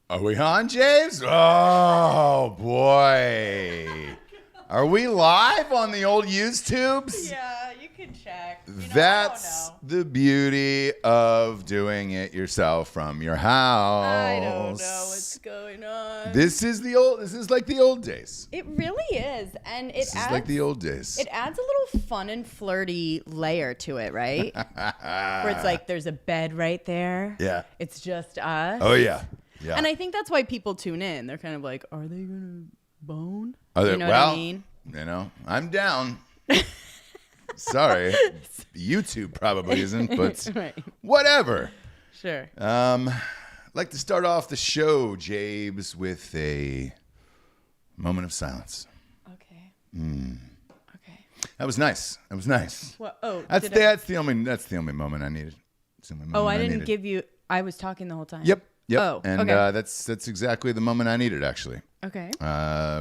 Are we on, James? Oh, boy. Are we live on the old YouTubes? Yeah, you can check. That's the beauty of doing it yourself from your house. I don't know what's going on. This is like the old days. It really is. And This is like the old days. It adds a little fun and flirty layer to it, right? Where it's like there's a bed right there. Yeah. It's just us. Oh, yeah. Yeah. And I think that's why people tune in. They're kind of like, are they going to bone? You know what I mean? I'm down. Sorry. YouTube probably isn't, but Right. whatever. Sure. I'd like to start off the show, Jabes, with a moment of silence. Okay. Okay. That was nice. What? Oh, That's the only moment I needed. It's the only moment I didn't needed. give you. I was talking the whole time. Yep. Oh, and okay. that's exactly the moment I needed, actually. Okay.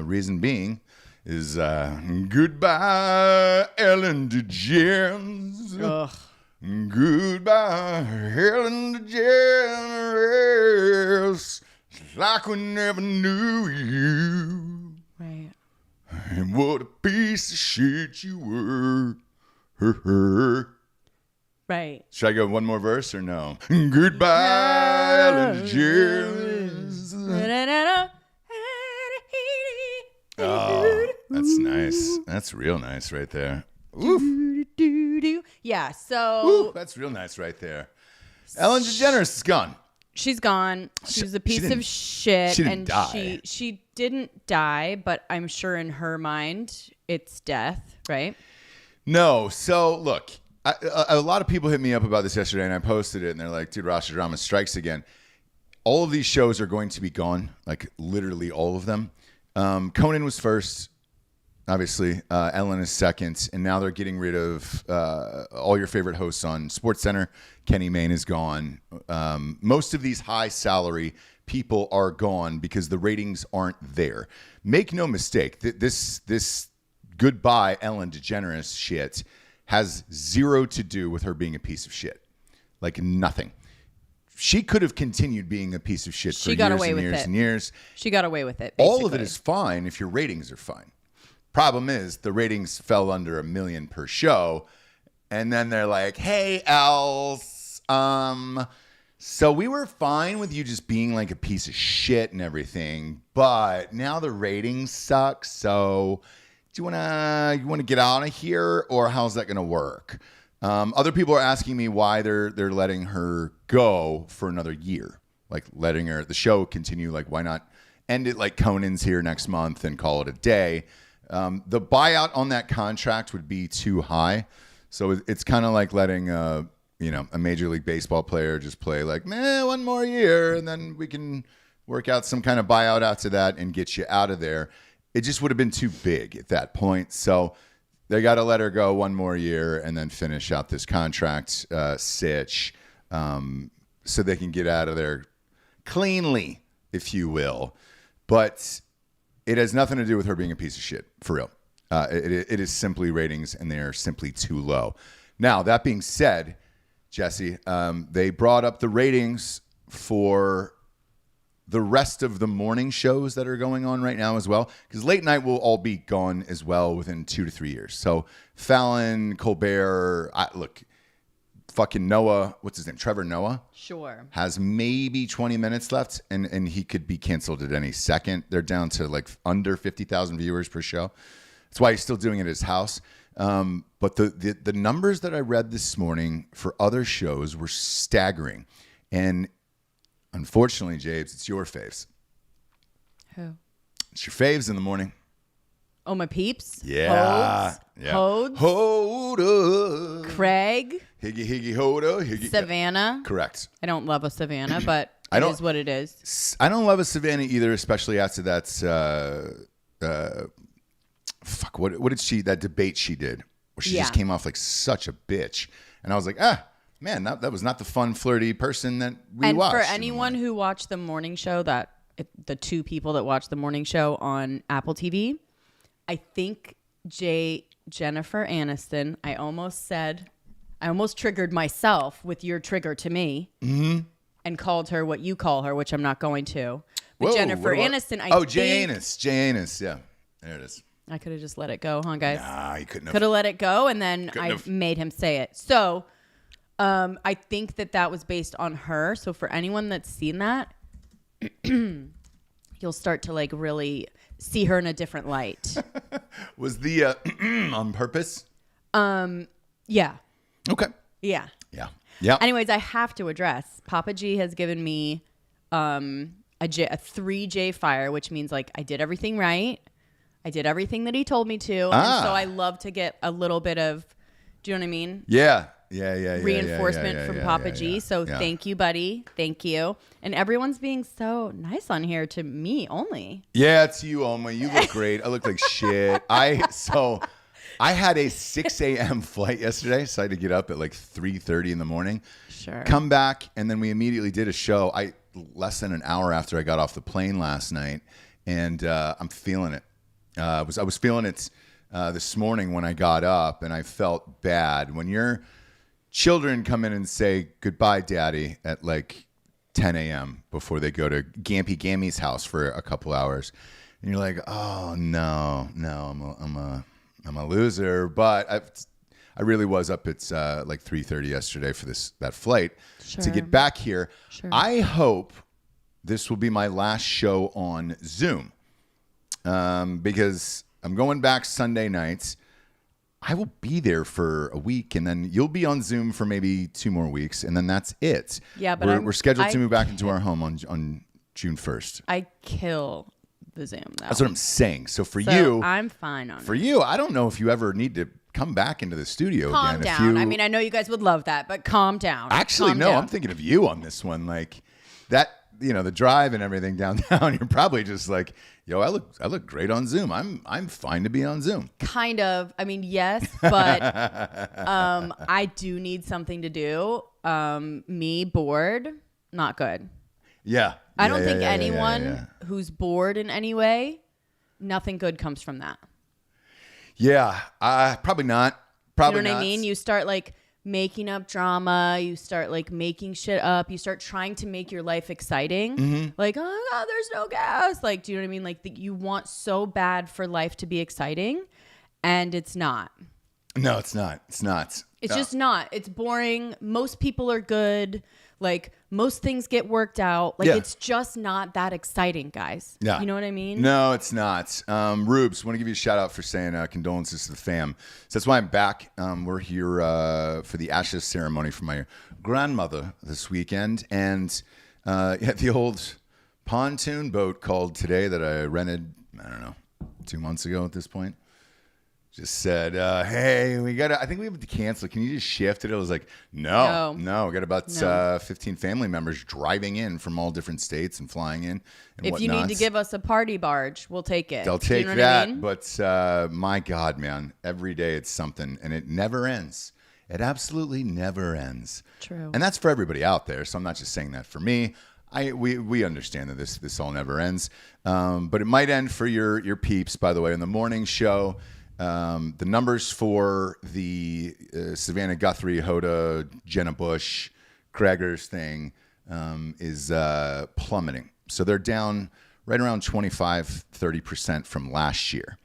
Reason being is goodbye, Ellen DeGeneres. Ugh. Goodbye, Ellen DeGeneres. It's like we never knew you. Right. And what a piece of shit you were. Right. Should I go one more verse or no? Goodbye, Ellen DeGeneres. Oh, that's nice. That's real nice right there. Oof. Yeah, so Ooh, that's real nice right there. Ellen DeGeneres is gone. she's gone. She was a piece didn't- of shit. she didn't And die. she didn't die, but I'm sure in her mind it's death, right? No. So, look, a lot of people hit me up about this yesterday, and I posted it, and they're like, dude, Roster Drama strikes again. All of these shows are going to be gone, like literally all of them. Conan was first, obviously. Ellen is second, and now they're getting rid of all your favorite hosts on SportsCenter. Kenny Mayne is gone. Most of these high salary people are gone because the ratings aren't there. Make no mistake, this goodbye Ellen DeGeneres shit has zero to do with her being a piece of shit. Like nothing. She could have continued being a piece of shit for years and years and years. She got away with it, All of it is fine if your ratings are fine. Problem is, the ratings fell under 1 million per show, and then they're like, hey, Els, so we were fine with you just being like a piece of shit and everything, but now the ratings suck, so do you wanna get out of here, or how's that gonna work? Other people are asking me why they're letting her go for another year, like letting the show continue. Like, why not end it like Conan's here next month and call it a day? The buyout on that contract would be too high, so it's kind of like letting a Major League Baseball player just play like, one more year, and then we can work out some kind of buyout after that and get you out of there. It just would have been too big at that point, so they got to let her go one more year and then finish out this contract sitch, so they can get out of there cleanly, if you will. But it has nothing to do with her being a piece of shit, for real. It is simply ratings, and they are simply too low. Now, that being said, Jessie, they brought up the ratings for the rest of the morning shows that are going on right now as well, because late night will all be gone as well within 2 to 3 years. So Fallon, Colbert, fucking Noah, what's his name? Trevor Noah? Sure. Has maybe 20 minutes left, and he could be canceled at any second. They're down to like under 50,000 viewers per show. That's why he's still doing it at his house. But the numbers that I read this morning for other shows were staggering. And unfortunately, Jabes, it's your faves. Who? It's your faves in the morning. Oh, my peeps? Yeah. Hodes? Yeah. Hodes? Hoda. Craig? Higgy Hoda. Savannah? Correct. I don't love a Savannah, but it is what it is. I don't love a Savannah either, especially after that, what did that debate she did, where she just came off like such a bitch. And I was like, man, that was not the fun, flirty person that we watched. And for anyone who watched the morning show, the two people that watched the morning show on Apple TV, I think Jennifer Aniston, I almost triggered myself with your trigger to me. Mm-hmm. and called her what you call her, which I'm not going to. But Whoa, Jennifer what about- Aniston, Jay Anus. Yeah, there it is. I could have just let it go, huh, guys? Nah, you couldn't have. Could have let it go, and then made him say it. So I think that was based on her. So for anyone that's seen that, you'll start to like really see her in a different light. Was the on purpose? Yeah. Okay. Yeah. Yeah. Yeah. Anyways, I have to address Papa G has given me a 3J fire, which means like I did everything right. I did everything that he told me to. And so I love to get a little bit of, do you know what I mean? Yeah. Reinforcement from Papa G. So thank you, buddy. Thank you. And everyone's being so nice on here to me only. Yeah, it's you, Oma. You look great. I look like shit. I had a 6 a.m. flight yesterday, so I had to get up at like 3:30 in the morning. Sure. Come back, and then we immediately did a show. Less than an hour after I got off the plane last night, and I'm feeling it. I was feeling it this morning when I got up, and I felt bad. When your children come in and say, "Goodbye, Daddy," at like 10 a.m. before they go to Gampy Gammy's house for a couple hours, and you're like, "Oh, no, I'm a loser." But I really was up at like 3:30 yesterday for that flight to get back here. Sure. I hope this will be my last show on Zoom because I'm going back Sunday nights. I will be there for a week, and then you'll be on Zoom for maybe 2 more weeks, and then that's it. Yeah, but we're scheduled to move back into our home on June 1st. I kill the Zoom, though. That's what I'm saying. So you, I'm fine on it. For you, I don't know if you ever need to come back into the studio calm again. Calm down. I mean, I know you guys would love that, but calm down. Actually, calm no, down. I'm thinking of you on this one. Like that, the drive and everything downtown. You're probably just like, yo, I look great on Zoom. I'm fine to be on Zoom. Kind of. I mean, yes, but I do need something to do. Me bored, not good. Yeah. I don't think anyone who's bored in any way, nothing good comes from that. Yeah, probably not. Probably you know what not. I mean? You start like making up drama. You start like making shit up. You start trying to make your life exciting. Mm-hmm. Like, oh God, there's no gas. Like, do you know what I mean? Like you want so bad for life to be exciting, and it's not. No, it's not. It's not. It's just not. It's boring. Most people are good. Like most things get worked out. Like it's just not that exciting, guys. Yeah. You know what I mean? No, it's not. Rubes, want to give you a shout out for saying condolences to the fam. So that's why I'm back. We're here for the ashes ceremony for my grandmother this weekend. And the old pontoon boat called today that I rented, I don't know, 2 months ago at this point. Just said, hey, I think we have to cancel. Can you just shift it? It was like, no. We got about 15 family members driving in from all different states and flying in and If you need to give us a party barge, we'll take it. They'll take that. I mean? But my God, man, every day it's something and it never ends. It absolutely never ends. True. And that's for everybody out there. So I'm not just saying that for me. We understand that this all never ends. But it might end for your peeps, by the way, in the morning show. The numbers for the Savannah Guthrie, Hoda, Jenna Bush, Craigers thing is plummeting. So they're down right around 25-30% from last year.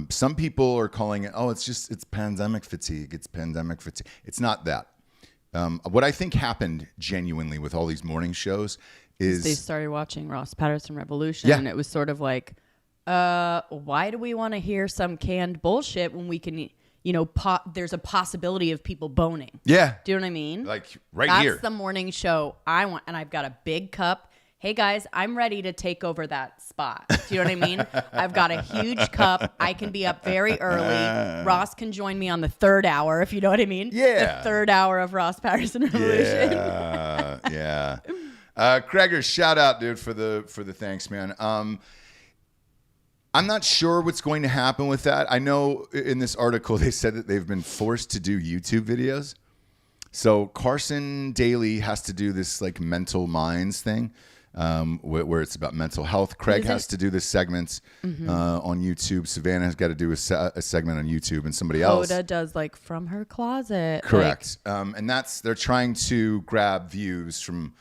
Some people are calling it, it's pandemic fatigue. It's pandemic fatigue. It's not that. What I think happened genuinely with all these morning shows is they started watching Ross Patterson Revolution, and it was sort of like, why do we want to hear some canned bullshit when we can, there's a possibility of people boning? Yeah. Do you know what I mean? Like right That's here. That's the morning show I want, and I've got a big cup. Hey guys, I'm ready to take over that spot. Do you know what I mean? I've got a huge cup. I can be up very early. Ross can join me on the 3rd hour, if you know what I mean. Yeah. The 3rd hour of Ross Patterson Revolution. Yeah. Craigers, shout out, dude, for the thanks, man. I'm not sure what's going to happen with that. I know in this article they said that they've been forced to do YouTube videos. So Carson Daly has to do this like mental minds thing, where it's about mental health. Craig has to do this segment on YouTube. Savannah has got to do a segment on YouTube, and somebody else. Hoda does like from her closet. Correct. And they're trying to grab views from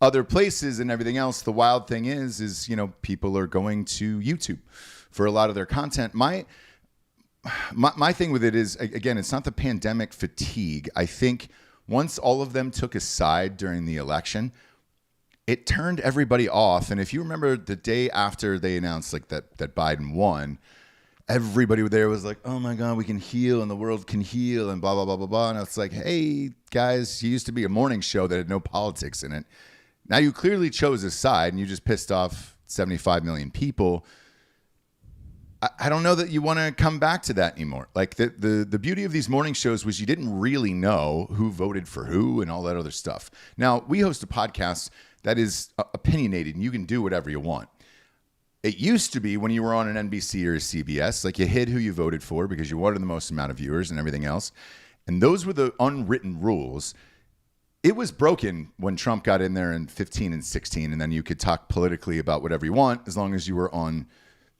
other places and everything else. The wild thing is, people are going to YouTube for a lot of their content. My thing with it is, again, it's not the pandemic fatigue. I think once all of them took a side during the election, it turned everybody off. And if you remember the day after they announced like that Biden won, everybody there was like, oh my God, we can heal and the world can heal and blah, blah, blah, blah, blah. And it's like, hey, guys, you used to be a morning show that had no politics in it. Now you clearly chose a side and you just pissed off 75 million people. I don't know that you want to come back to that anymore. Like the beauty of these morning shows was you didn't really know who voted for who and all that other stuff. Now, we host a podcast that is opinionated and you can do whatever you want. It used to be when you were on an NBC or a CBS, like you hid who you voted for because you wanted the most amount of viewers and everything else. And those were the unwritten rules. It was broken when Trump got in there in 15 and 16, and then you could talk politically about whatever you want as long as you were on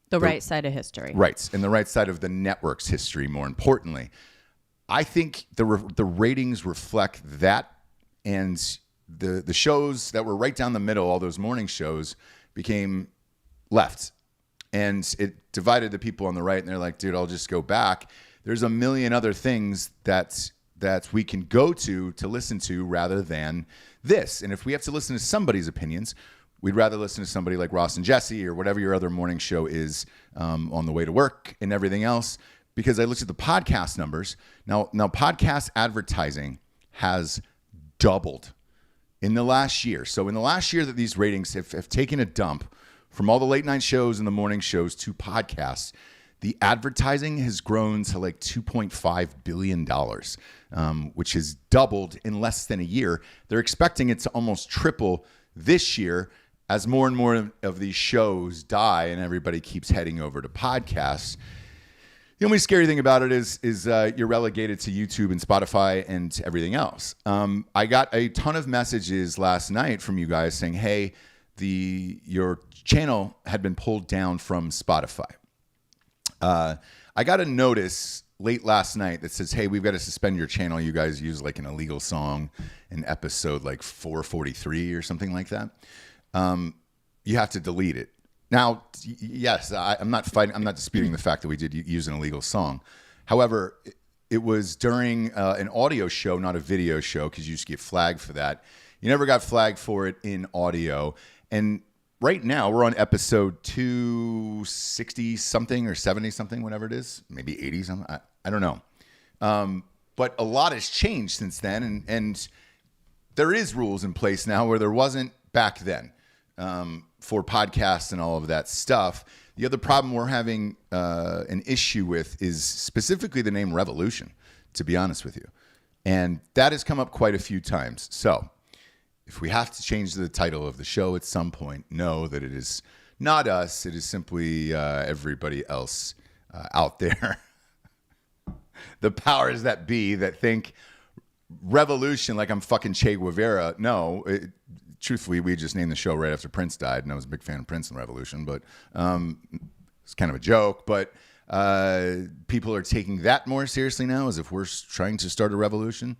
the right side of history. Right. And the right side of the network's history, more importantly. I think the ratings reflect that, and the shows that were right down the middle, all those morning shows, became left. And it divided the people on the right, and they're like, dude, I'll just go back. There's a million other things that we can go to listen to rather than this. And if we have to listen to somebody's opinions, we'd rather listen to somebody like Ross and Jessie or whatever your other morning show is on the way to work and everything else. Because I looked at the podcast numbers. Now podcast advertising has doubled in the last year. So in the last year that these ratings have taken a dump from all the late night shows and the morning shows to podcasts, the advertising has grown to like $2.5 billion, which has doubled in less than a year. They're expecting it to almost triple this year as more and more of these shows die and everybody keeps heading over to podcasts. The only scary thing about it is you're relegated to YouTube and Spotify and everything else. I got a ton of messages last night from you guys saying, hey, your channel had been pulled down from Spotify. I got a notice late last night that says, hey, we've got to suspend your channel. You guys use like an illegal song in episode like 443 or something like that. You have to delete it. Now, yes, I'm not disputing the fact that we did use an illegal song. However, it was during an audio show, not a video show, because you just get flagged for that. You never got flagged for it in audio. And right now, we're on episode 260 something or 70 something, whatever it is, maybe 80 something. I don't know. But a lot has changed since then, and there is rules in place now where there wasn't back then. For podcasts and all of that stuff. The other problem we're having an issue with is specifically the name Revolution, to be honest with you. And that has come up quite a few times. So if we have to change the title of the show at some point, know that it is not us. It is simply everybody else out there. The powers that be that think revolution like I'm fucking Che Guevara. No, truthfully, we just named the show right after Prince died, and I was a big fan of Prince and Revolution, but it's kind of a joke. But people are taking that more seriously now, as if we're trying to start a revolution.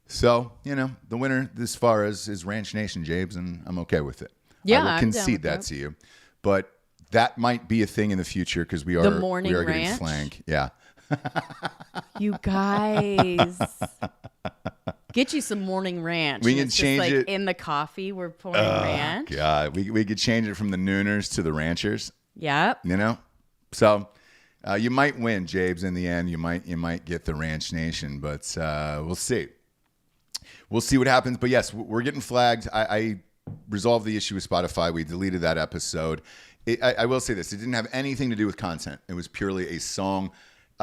So, the winner this far is Ranch Nation, Jabes, and I'm okay with it. Yeah, I will concede that to you. But that might be a thing in the future because we are getting flanked. Yeah. You guys. Get you some morning ranch. We can change just it in the coffee. We're pouring ranch. God, we could change it from the Nooners to the Ranchers. Yep. So you might win, Jabes. In the end, you might get the Ranch Nation, but we'll see. We'll see what happens. But yes, we're getting flagged. I resolved the issue with Spotify. We deleted that episode. I will say this: it didn't have anything to do with content. It was purely a song.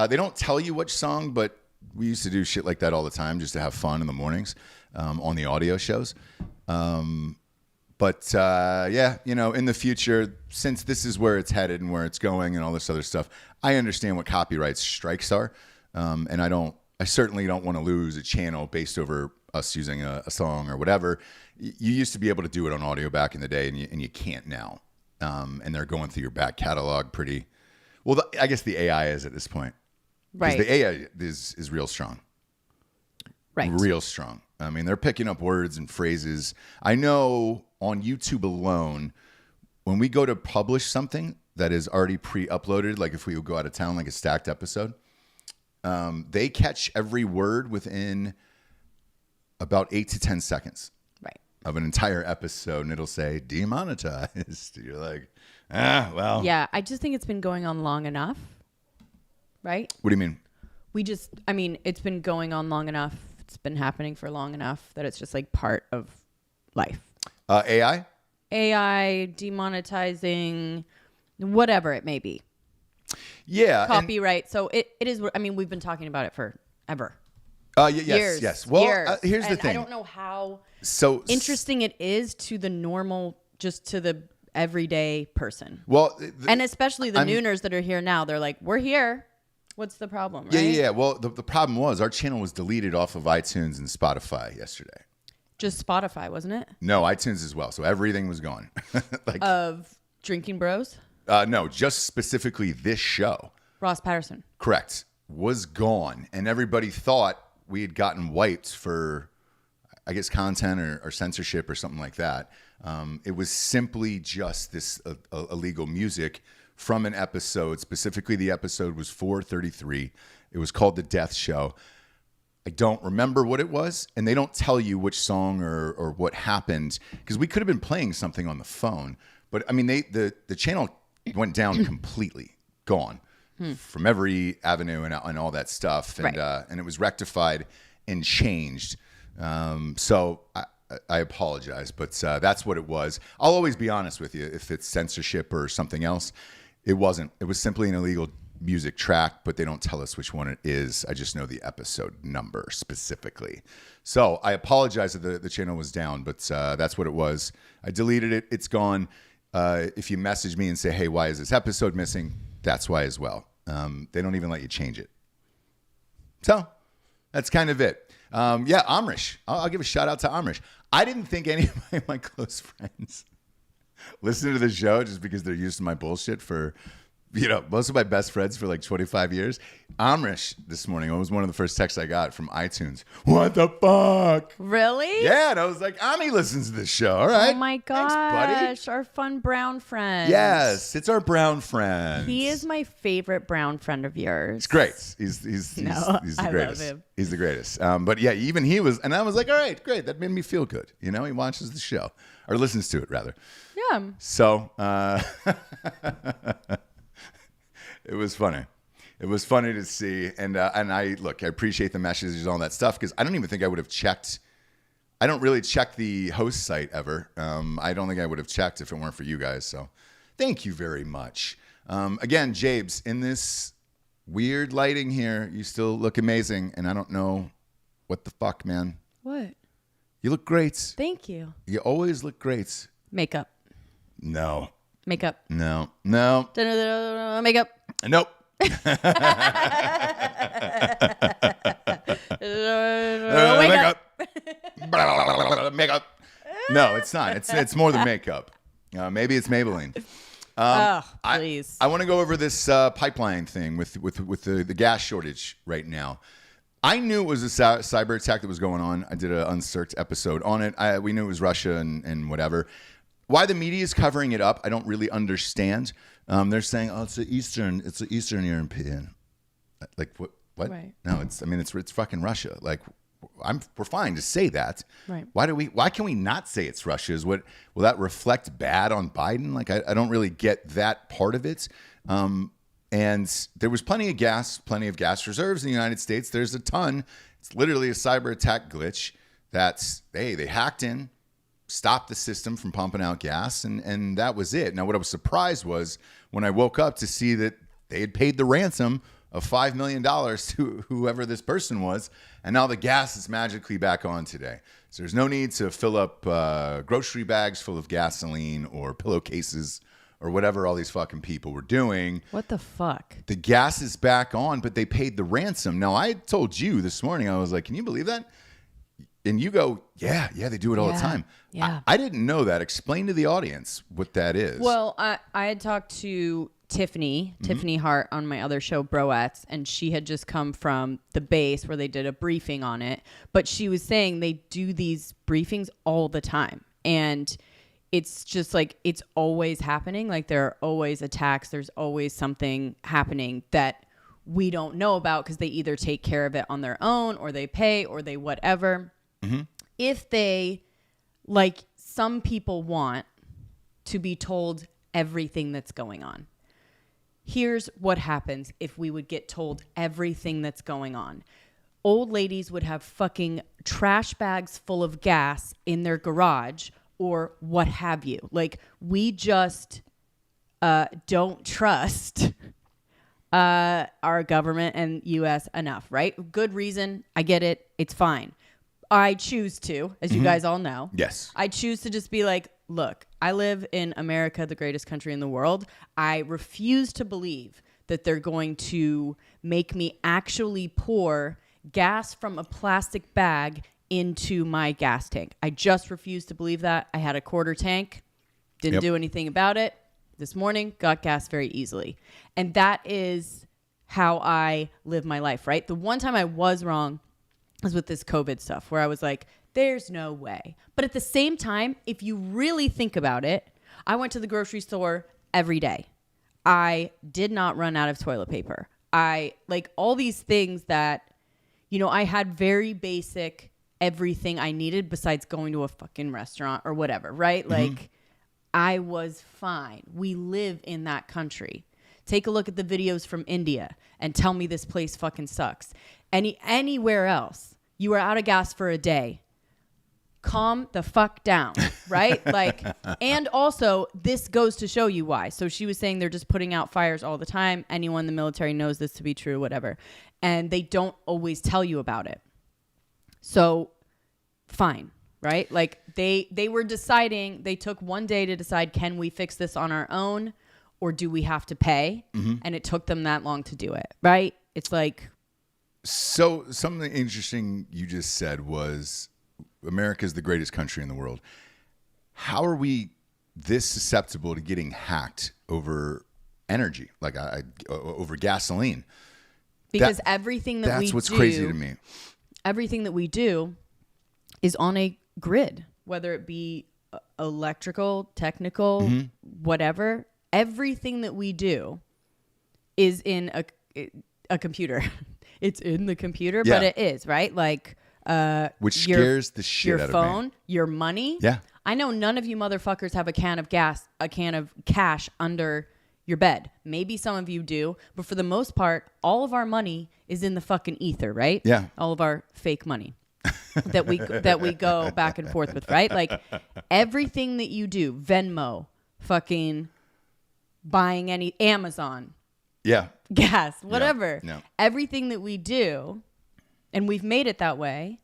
They don't tell you which song, but we used to do shit like that all the time just to have fun in the mornings on the audio shows. In the future, since this is where it's headed and where it's going and all this other stuff, I understand what copyright strikes are. And I certainly don't want to lose a channel based over us using a song or whatever. You used to be able to do it on audio back in the day, and you can't now. And they're going through your back catalog pretty well. I guess the AI is at this point. Right. Because the AI is real strong. Right. Real strong. I mean, they're picking up words and phrases. I know on YouTube alone, when we go to publish something that is already pre-uploaded, like if we would go out of town, like a stacked episode, they catch every word within about 8 to 10 seconds of an entire episode, and it'll say demonetized. You're like, well. Yeah, I just think it's been going on long enough, right? What do you mean? It's been going on long enough. It's been happening for long enough that it's just like part of life. AI? AI, demonetizing, whatever it may be. Yeah. Copyright. So it is, I mean, we've been talking about it forever. Yes, yes. Well, here's the thing. I don't know how interesting it is to the normal, just to the everyday person. Well, and especially the nooners that are here now, they're like, we're here. What's the problem? Right? Yeah. Well, the problem was our channel was deleted off of iTunes and Spotify yesterday. Just Spotify, wasn't it? No, iTunes as well. So everything was gone. Of Drinkin Bros? No, just specifically this show. Ross Patterson. Correct. Was gone. And everybody thought we had gotten wiped for, I guess, content or censorship or something like that. It was simply just this illegal music from an episode. Specifically, the episode was 433. It was called The Death Show. I don't remember what it was, and they don't tell you which song or what happened, because we could have been playing something on the phone. But, I mean, the channel went down completely, gone. From every avenue and all that stuff, and and it was rectified and changed. So I apologize, but that's what it was. I'll always be honest with you. If it's censorship or something else, it wasn't. It was simply an illegal music track, but they don't tell us which one it is. I just know the episode number specifically. So I apologize that the channel was down, but that's what it was. I deleted it. It's gone. If you message me and say, hey, why is this episode missing? That's why as well. They don't even let you change it. So that's kind of it. Amrish. I'll give a shout out to Amrish. I didn't think any of my close friends listen to the show just because they're used to my bullshit for, most of my best friends for like 25 years. Amrish this morning, it was one of the first texts I got from iTunes. What the fuck? Really? Yeah, and I was like, Ami listens to this show. All right. Oh my gosh. Thanks, buddy. Our fun brown friend. Yes, it's our brown friend. He is my favorite brown friend of yours. It's great. He's the greatest. Love him. He's the greatest. But yeah, even he was, and I was like, all right, great. That made me feel good. He watches the show, or listens to it rather. Yeah. So it was funny. It was funny to see, and I appreciate the messages and all that stuff, because I don't even think I would have checked. I don't really check the host site ever. I don't think I would have checked if it weren't for you guys. So thank you very much. Again, Jabes, in this weird lighting here, you still look amazing, and I don't know what the fuck, man. What? You look great. Thank you. You always look great. Makeup. No. Makeup. No. Makeup. Nope. Makeup. Makeup. No, it's not. It's more than makeup. Maybe it's Maybelline. Please. I want to go over this pipeline thing with the gas shortage right now. I knew it was a cyber attack that was going on. I did an Uncirced episode on it. We knew it was Russia and whatever. Why the media is covering it up, I don't really understand. They're saying, "Oh, it's an Eastern European." Like what? Right. No, it's fucking Russia. Like, we're fine to say that. Right. Why can we not say it's Russia? Will that reflect bad on Biden? Like, I don't really get that part of it. And there was plenty of gas reserves in the United States. There's a ton. It's literally a cyber attack glitch that's, they hacked in, stopped the system from pumping out gas, and that was it. Now, what I was surprised was when I woke up to see that they had paid the ransom of $5 million to whoever this person was, and now the gas is magically back on today. So there's no need to fill up grocery bags full of gasoline or pillowcases or whatever all these fucking people were doing. What the fuck? The gas is back on, but they paid the ransom. Now, I told you this morning, I was like, can you believe that? And you go, yeah, they do it all the time. Yeah. I didn't know that. Explain to the audience what that is. Well, I had talked to Tiffany Hart on my other show, Broettes, and she had just come from the base where they did a briefing on it. But she was saying they do these briefings all the time. And it's just like, it's always happening. Like there are always attacks. There's always something happening that we don't know about because they either take care of it on their own or they pay or they whatever. If they, like some people want to be told everything that's going on. Here's what happens if we would get told everything that's going on. Old ladies would have fucking trash bags full of gas in their garage or what have you. Like, we just don't trust our government and U.S. enough, right? Good reason. I get it. It's fine. I choose to, as you guys all know. Yes. I choose to just be like, look, I live in America, the greatest country in the world. I refuse to believe that they're going to make me actually pour gas from a plastic bag into my gas tank. I just refuse to believe that. I had a quarter tank, didn't do anything about it. This morning, got gas very easily. And that is how I live my life, right? The one time I was wrong was with this COVID stuff where I was like, there's no way. But at the same time, if you really think about it, I went to the grocery store every day. I did not run out of toilet paper. I like all these things that, you know, I had very basic everything I needed besides going to a fucking restaurant or whatever, right? Like I was fine. We live in that country. Take a look at the videos from India and tell me this place fucking sucks. Anywhere else, you are out of gas for a day. Calm the fuck down, right? Like, and also this goes to show you why. So she was saying they're just putting out fires all the time. Anyone in the military knows this to be true, whatever. And they don't always tell you about it. So fine, right? Like they were deciding, they took one day to decide, can we fix this on our own or do we have to pay? And it took them that long to do it, right? It's like. So something interesting you just said was America is the greatest country in the world. How are we this susceptible to getting hacked over energy, like over gasoline? Because everything that we do. That's what's crazy to me. Everything that we do is on a grid, whether it be electrical, technical, whatever. Everything that we do is in a computer. It's in the computer, but it is, right? Like, which scares the shit out of me. Your phone, your money. Yeah. I know none of you motherfuckers have a can of cash under your bed. Maybe some of you do, but for the most part, all of our money is in the fucking ether, right? Yeah. All of our fake money that we go back and forth with, right? Like everything that you do, Venmo, fucking buying any Amazon. Yeah. Gas, whatever. No. Everything that we do, and we've made it that way,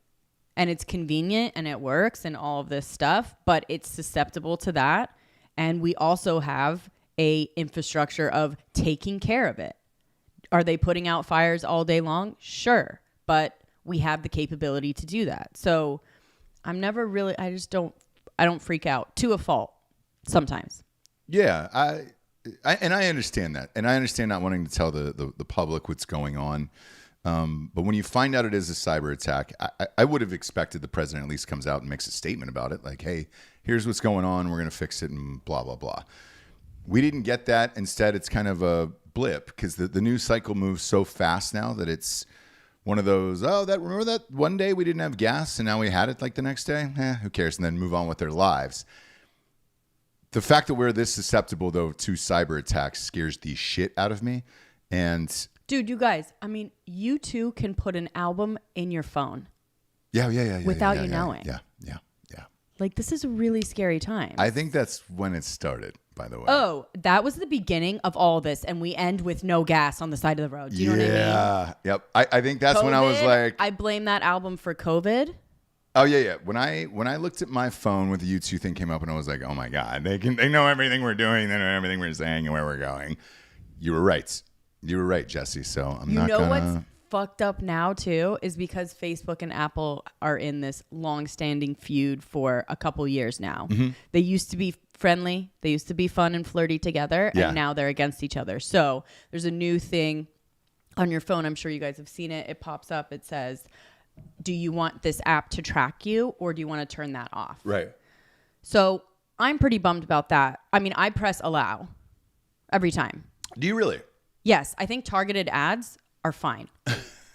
and it's convenient and it works and all of this stuff, but it's susceptible to that. And we also have a infrastructure of taking care of it. Are they putting out fires all day long? Sure. But we have the capability to do that. So I'm never really, I don't freak out to a fault sometimes. Yeah. And I understand that. And I understand not wanting to tell the public what's going on. But when you find out it is a cyber attack, I would have expected the president at least comes out and makes a statement about it. Like, hey, here's what's going on. We're going to fix it and blah, blah, blah. We didn't get that. Instead, it's kind of a blip because the news cycle moves so fast now that it's one of those, remember that one day we didn't have gas and now we had it like the next day? Who cares? And then move on with their lives. The fact that we're this susceptible, though, to cyber attacks scares the shit out of me. And dude, you guys, I mean, you too can put an album in your phone. Yeah. Without you knowing. Yeah. Like, this is a really scary time. I think that's when it started, by the way. Oh, that was the beginning of all this, and we end with no gas on the side of the road. Do you know what I mean? Yeah. Yep. I think that's COVID, when I was like, I blame that album for COVID. Oh yeah. When I looked at my phone with the U2 thing came up, and I was like, oh my god, they know everything we're doing, they know everything we're saying, and where we're going. You were right. You were right, Jessie. So I'm not gonna. What's fucked up now too is because Facebook and Apple are in this long-standing feud for a couple years now. They used to be friendly. They used to be fun and flirty together, Yeah. and now they're against each other. So there's a new thing on your phone. I'm sure you guys have seen it. It pops up. It says, do you want this app to track you, or do you want to turn that off? Right. So I'm pretty bummed about that. I mean, I press allow every time. Do you really? Yes, I think targeted ads are fine.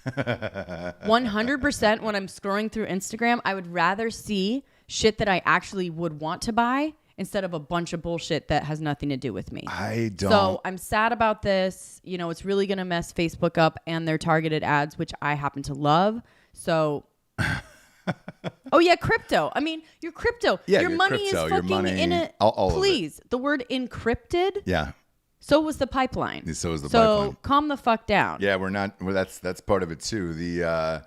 100% when I'm scrolling through Instagram, I would rather see shit that I actually would want to buy instead of a bunch of bullshit that has nothing to do with me. I don't. So I'm sad about this. You know, it's really going to mess Facebook up and their targeted ads, which I happen to love. So, oh yeah, crypto. I mean, your crypto. Yeah, your money crypto, is your fucking money, in it. all Please, the word encrypted. Yeah. So was the pipeline. So was the pipeline. So calm the fuck down. Yeah, we're not. Well, that's part of it too. The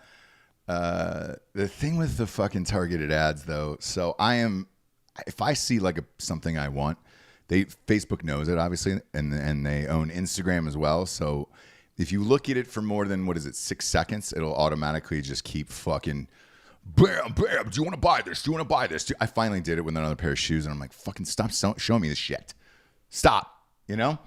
thing with the fucking targeted ads, though. So if I see like something I want, Facebook knows it obviously, and they own Instagram as well. So if you look at it for more than 6 seconds, it'll automatically just keep fucking. Bam, bam. Do you want to buy this? Do you want to buy this? I finally did it with another pair of shoes, and I'm like, fucking stop showing me this shit. Stop. You know?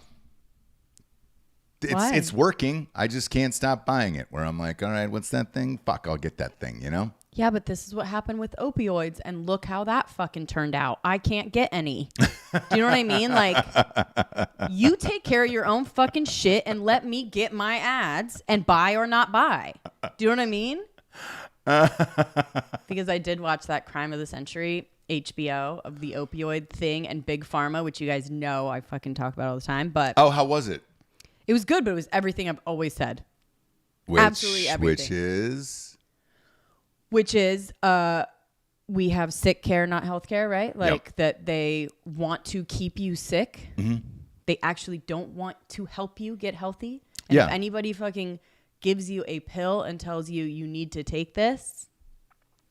It's working. I just can't stop buying it. Where I'm like, all right, what's that thing? Fuck, I'll get that thing, you know? Yeah, but this is what happened with opioids, and look how that fucking turned out. I can't get any. Do you know what I mean? Like, you take care of your own fucking shit and let me get my ads and buy or not buy. Do you know what I mean? Because I did watch that Crime of the Century HBO of the opioid thing and Big Pharma, which you guys know I fucking talk about all the time. But oh, how was it? It was good, but it was everything I've always said. Absolutely everything. Which is we have sick care, not health care, right? Like that they want to keep you sick. Mm-hmm. They actually don't want to help you get healthy. And if anybody fucking gives you a pill and tells you you need to take this,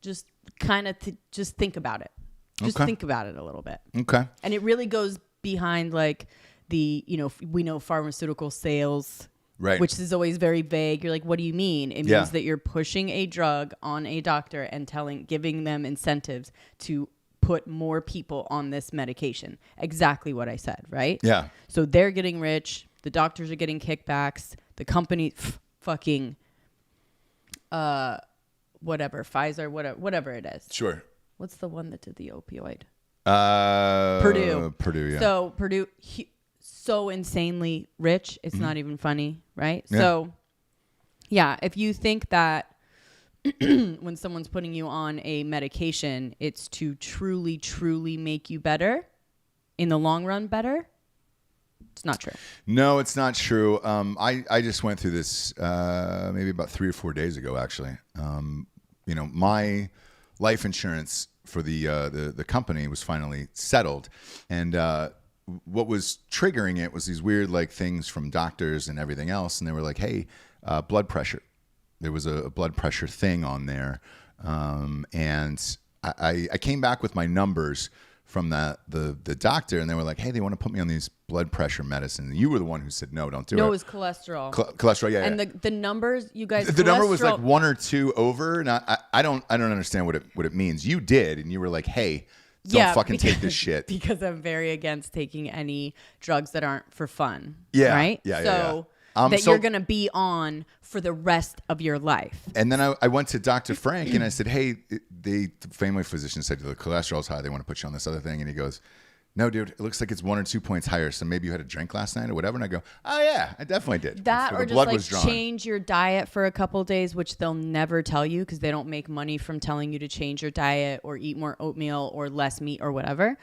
just kind of just think about it. Just think about it a little bit. Okay. And it really goes behind like the, we know pharmaceutical sales, right? Which is always very vague. You're like, what do you mean? It means that you're pushing a drug on a doctor and giving them incentives to put more people on this medication. Exactly what I said, right? Yeah. So they're getting rich. The doctors are getting kickbacks. The company fucking, whatever, Pfizer, whatever it is. Sure. What's the one that did the opioid? Purdue, yeah. So Purdue, so insanely rich, it's not even funny, right? Yeah. So, yeah, if you think that when someone's putting you on a medication, it's to truly, truly make you better, in the long run better, it's not true. No, it's not true. I just went through this maybe about 3 or 4 days ago, actually. My life insurance for the company was finally settled, and what was triggering it was these weird like things from doctors and everything else, and they were like, "Hey, blood pressure." There was a blood pressure thing on there, and I came back with my numbers from the doctor, and they were like, "Hey, they want to put me on these blood pressure medicines." And you were the one who said no, don't do it. No, it was cholesterol. Cholesterol, yeah. And the numbers, you guys. The number was like 1 or 2 over, and I don't understand what it means. You did, and you were like, "Hey, don't fucking take this shit." Because I'm very against taking any drugs that aren't for fun. Yeah. Right. Yeah. So you're gonna be on for the rest of your life. And then I went to Dr. Frank and I said, "Hey, the family physician said the cholesterol's high. They want to put you on this other thing." And he goes, "No, dude, it looks like it's 1 or 2 points higher. So maybe you had a drink last night or whatever." And I go, "Oh yeah, I definitely did." That so or just like change your diet for a couple days, which they'll never tell you because they don't make money from telling you to change your diet or eat more oatmeal or less meat or whatever.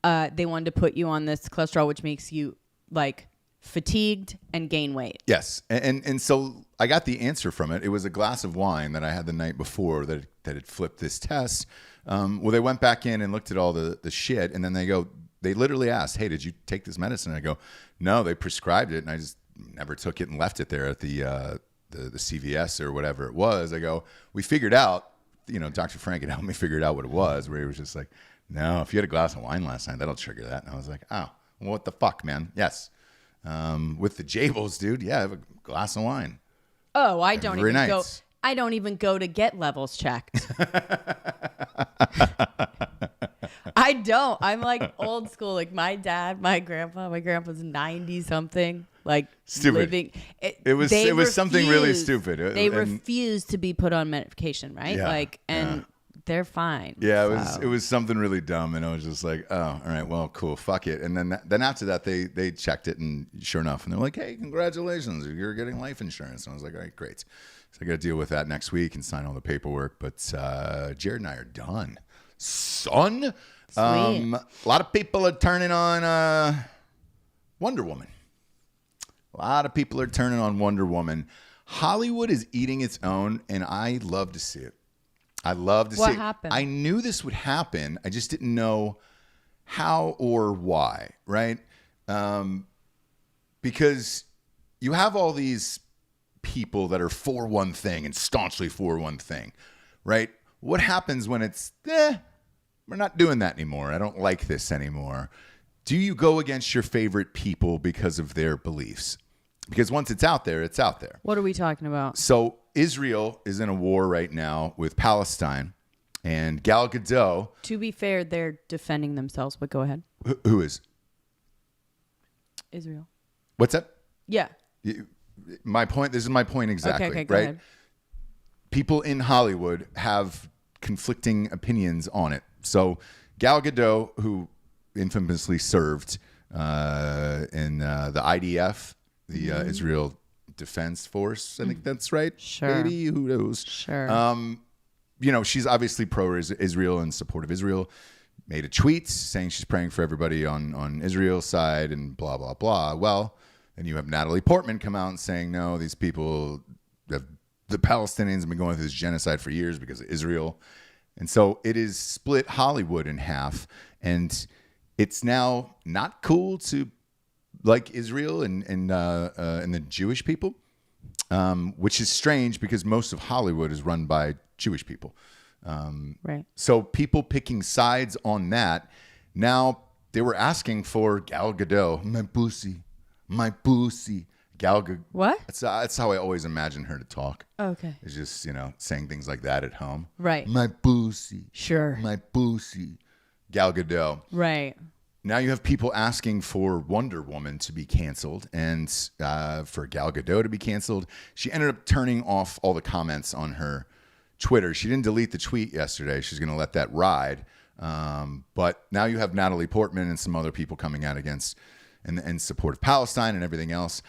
They wanted to put you on this cholesterol, which makes you like fatigued and gain weight. Yes. And so I got the answer from it. It was a glass of wine that I had the night before that had flipped this test. Well, they went back in and looked at all the shit, and then they literally asked, "Hey, did you take this medicine?" And I go, "No, they prescribed it," and I just never took it and left it there at the CVS or whatever it was. I go, "We figured out, Dr. Frank had helped me figure out what it was," where he was just like, "No, if you had a glass of wine last night, that'll trigger that." And I was like, "Oh, well, what the fuck, man?" Yes. With the Jables, dude, yeah, I have a glass of wine. Oh, I don't even go to get levels checked. I don't. I'm like old school. Like my dad, my grandpa's 90 something. Like stupid. Living. It was something really stupid. They refused to be put on medication, right? Yeah, they're fine. Yeah, it was something really dumb, and I was just like, oh, all right, well, cool, fuck it. And then after that, they checked it, and sure enough, and they're like, hey, congratulations, you're getting life insurance. And I was like, all right, great. So I got to deal with that next week and sign all the paperwork. But Jared and I are done, son. A lot of people are turning on Wonder Woman. A lot of people are turning on Wonder Woman. Hollywood is eating its own, and I love to see it. I love to see it. What happened? I knew this would happen. I just didn't know how or why, right? Because you have all these people that are for one thing and staunchly for one thing, right? What happens when it's, we're not doing that anymore. I don't like this anymore. Do you go against your favorite people because of their beliefs? Because once it's out there, it's out there. What are we talking about? So Israel is in a war right now with Palestine, and Gal Gadot. To be fair, they're defending themselves, but go ahead. Who is? Israel. What's that? Yeah. My point. This is my point exactly. Okay, go right? ahead. People in Hollywood have conflicting opinions on it. So Gal Gadot, who infamously served in the IDF, the Israel Defense Force, I think that's right. Sure. Maybe, who knows? Sure. She's obviously pro-Israel and support of Israel. Made a tweet saying she's praying for everybody on Israel's side and blah, blah, blah. Well, then you have Natalie Portman come out and saying, no, these people, the Palestinians have been going through this genocide for years because of Israel. And so it is split Hollywood in half. And it's now not cool to like Israel and the Jewish people, which is strange because most of Hollywood is run by Jewish people. Right. So people picking sides on that. Now they were asking for Gal Gadot, my pussy, Gal Gadot. What? That's how I always imagine her to talk. Okay. It's just, saying things like that at home. Right. My pussy. Sure. My pussy. Gal Gadot. Right. Now you have people asking for Wonder Woman to be canceled and for Gal Gadot to be canceled. She ended up turning off all the comments on her Twitter. She didn't delete the tweet yesterday. She's going to let that ride. But now you have Natalie Portman and some other people coming out against and support of Palestine and everything else.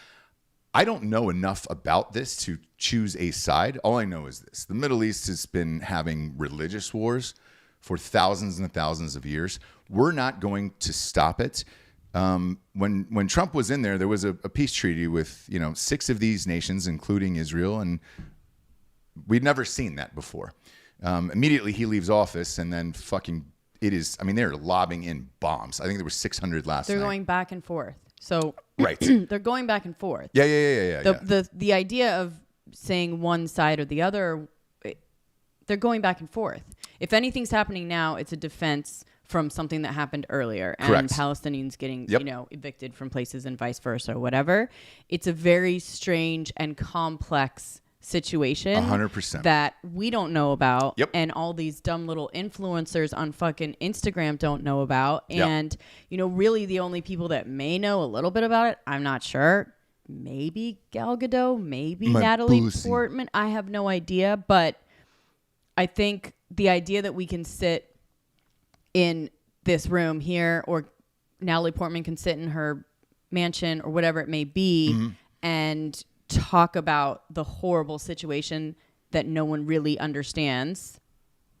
I don't know enough about this to choose a side. All I know is this. The Middle East has been having religious wars for thousands and thousands of years. We're not going to stop it. When Trump was in there was a peace treaty with 6 of these nations, including Israel, and we'd never seen that before. Immediately he leaves office, and then they're lobbing in bombs. I think there were 600 last night. They're going back and forth. So right, they're going back and forth. Yeah. The idea of saying one side or the other, they're going back and forth. If anything's happening now, it's a defense from something that happened earlier, and correct. Palestinians getting evicted from places and vice versa or whatever. It's a very strange and complex situation 100% that we don't know about, yep. and all these dumb little influencers on fucking Instagram don't know about, and really the only people that may know a little bit about it, I'm not sure, maybe Gal Gadot, maybe Natalie Portman, I have no idea, but I think the idea that we can sit in this room here, or Natalie Portman can sit in her mansion or whatever it may be, and talk about the horrible situation that no one really understands.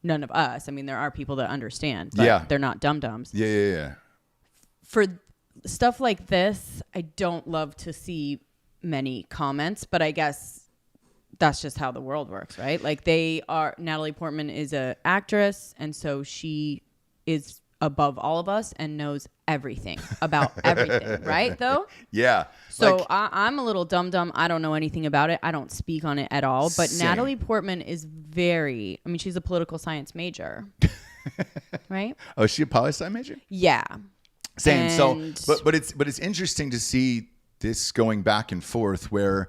None of us. I mean, there are people that understand, but they're not dum-dums. Yeah. For stuff like this, I don't love to see many comments, but I guess that's just how the world works, right? Like Natalie Portman is an actress, and so she is above all of us and knows everything about everything, right? Though? Yeah. So I'm a little dumb. I don't know anything about it. I don't speak on it at all. But Same. Natalie Portman is she's a political science major, right? Oh, is she a poli-sci major? Yeah. Same. But it's interesting to see this going back and forth where,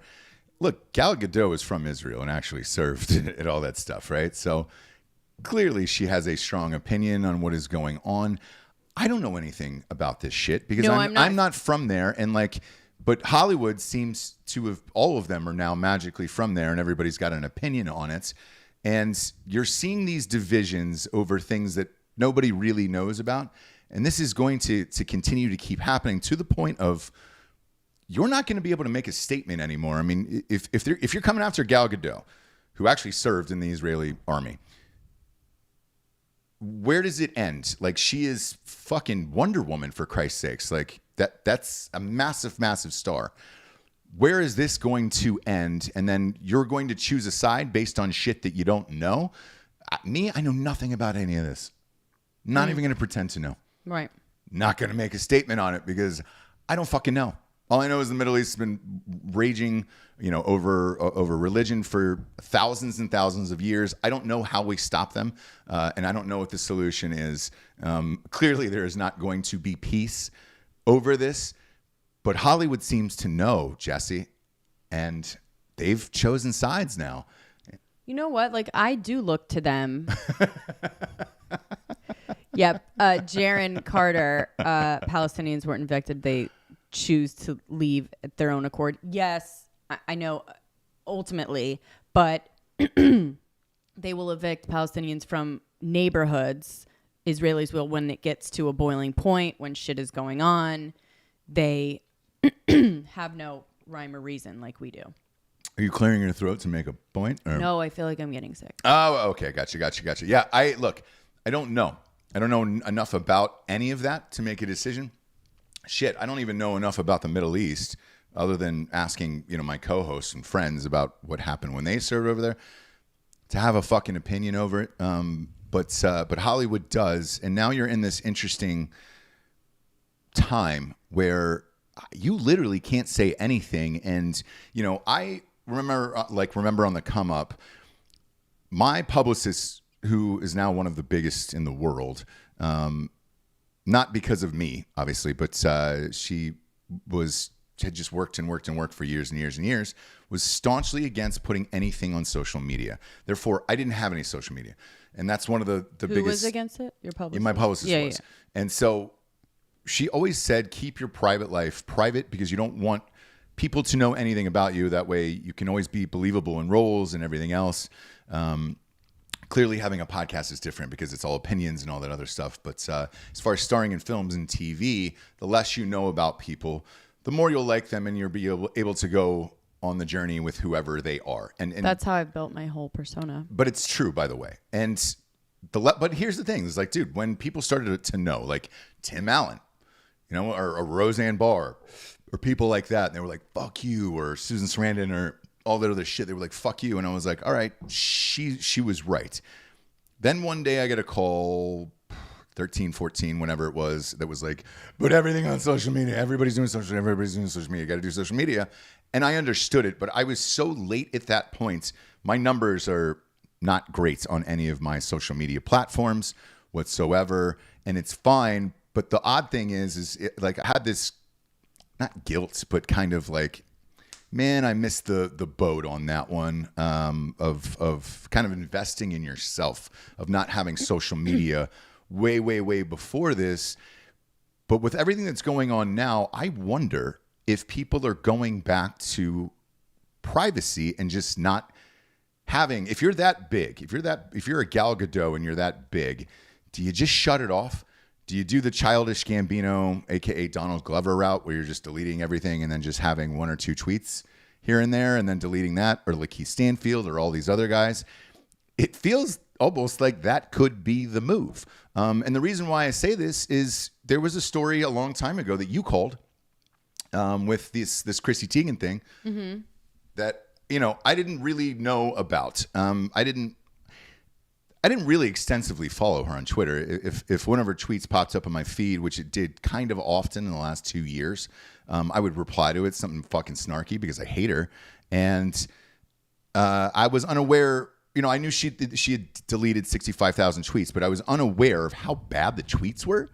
look, Gal Gadot is from Israel and actually served and all that stuff, right? So clearly she has a strong opinion on what is going on. I don't know anything about this shit because No, I'm not from there. And like, but Hollywood seems to have, all of them are now magically from there and everybody's got an opinion on it. And you're seeing these divisions over things that nobody really knows about. And this is going to continue to keep happening to the point of you're not going to be able to make a statement anymore. I mean, if you're coming after Gal Gadot, who actually served in the Israeli army, where does it end? Like, she is fucking Wonder Woman, for Christ's sakes. Like, that's a massive, massive star. Where is this going to end? And then you're going to choose a side based on shit that you don't know? I know nothing about any of this. Not even going to pretend to know. Right. Not going to make a statement on it because I don't fucking know. All I know is the Middle East has been raging, over religion for thousands and thousands of years. I don't know how we stop them, and I don't know what the solution is. Clearly, there is not going to be peace over this, but Hollywood seems to know, Jessie, and they've chosen sides now. You know what? Like, I do look to them. Yep. Jaron Carter, Palestinians weren't evicted. They choose to leave at their own accord. Yes, I know ultimately, but they will evict Palestinians from neighborhoods. Israelis will when it gets to a boiling point, when shit is going on. They have no rhyme or reason like we do. Are you clearing your throat to make a point? Or? No, I feel like I'm getting sick. Oh, okay. Gotcha. Yeah, I don't know. I don't know enough about any of that to make a decision. Shit, I don't even know enough about the Middle East other than asking, my co-hosts and friends about what happened when they served over there to have a fucking opinion over it. But Hollywood does. And now you're in this interesting time where you literally can't say anything. And, I remember on the come up, my publicist, who is now one of the biggest in the world, not because of me, obviously, but she had just worked for years and years and years, was staunchly against putting anything on social media. Therefore, I didn't have any social media. And that's one of the biggest... Who was against it? Your publicist? My publicist was. Yeah. And so she always said, keep your private life private because you don't want people to know anything about you. That way you can always be believable in roles and everything else. Clearly having a podcast is different because it's all opinions and all that other stuff. But as far as starring in films and TV, the less you know about people, the more you'll like them and you'll be able to go on the journey with whoever they are. And that's how I've built my whole persona. But it's true, by the way. And but here's the thing. It's like, dude, when people started to know, like Tim Allen, or Roseanne Barr, or people like that, and they were like, fuck you, or Susan Sarandon, or all that other shit. They were like, fuck you. And I was like, all right, she was right. Then one day I get a call, 13, 14, whenever it was, that was like, put everything on social media. Everybody's doing social media. You got to do social media. And I understood it, but I was so late at that point. My numbers are not great on any of my social media platforms whatsoever. And it's fine. But the odd thing is like I had this, not guilt, but kind of like, man, I missed the boat on that one, of kind of investing in yourself, of not having social media way, way, way before this. But with everything that's going on now, I wonder if people are going back to privacy and just not having, if you're that big, if you're a Gal Gadot and you're that big, do you just shut it off? Do you do the Childish Gambino, aka Donald Glover route, where you're just deleting everything and then just having one or two tweets here and there and then deleting that, or Lakeith Stanfield or all these other guys? It feels almost like that could be the move. And the reason why I say this is there was a story a long time ago that you called with this Chrissy Teigen thing that, I didn't really know about. I didn't really extensively follow her on Twitter. If one of her tweets popped up on my feed, which it did kind of often in the last 2 years, I would reply to it, something fucking snarky because I hate her. And I was unaware, I knew she had deleted 65,000 tweets, but I was unaware of how bad the tweets were.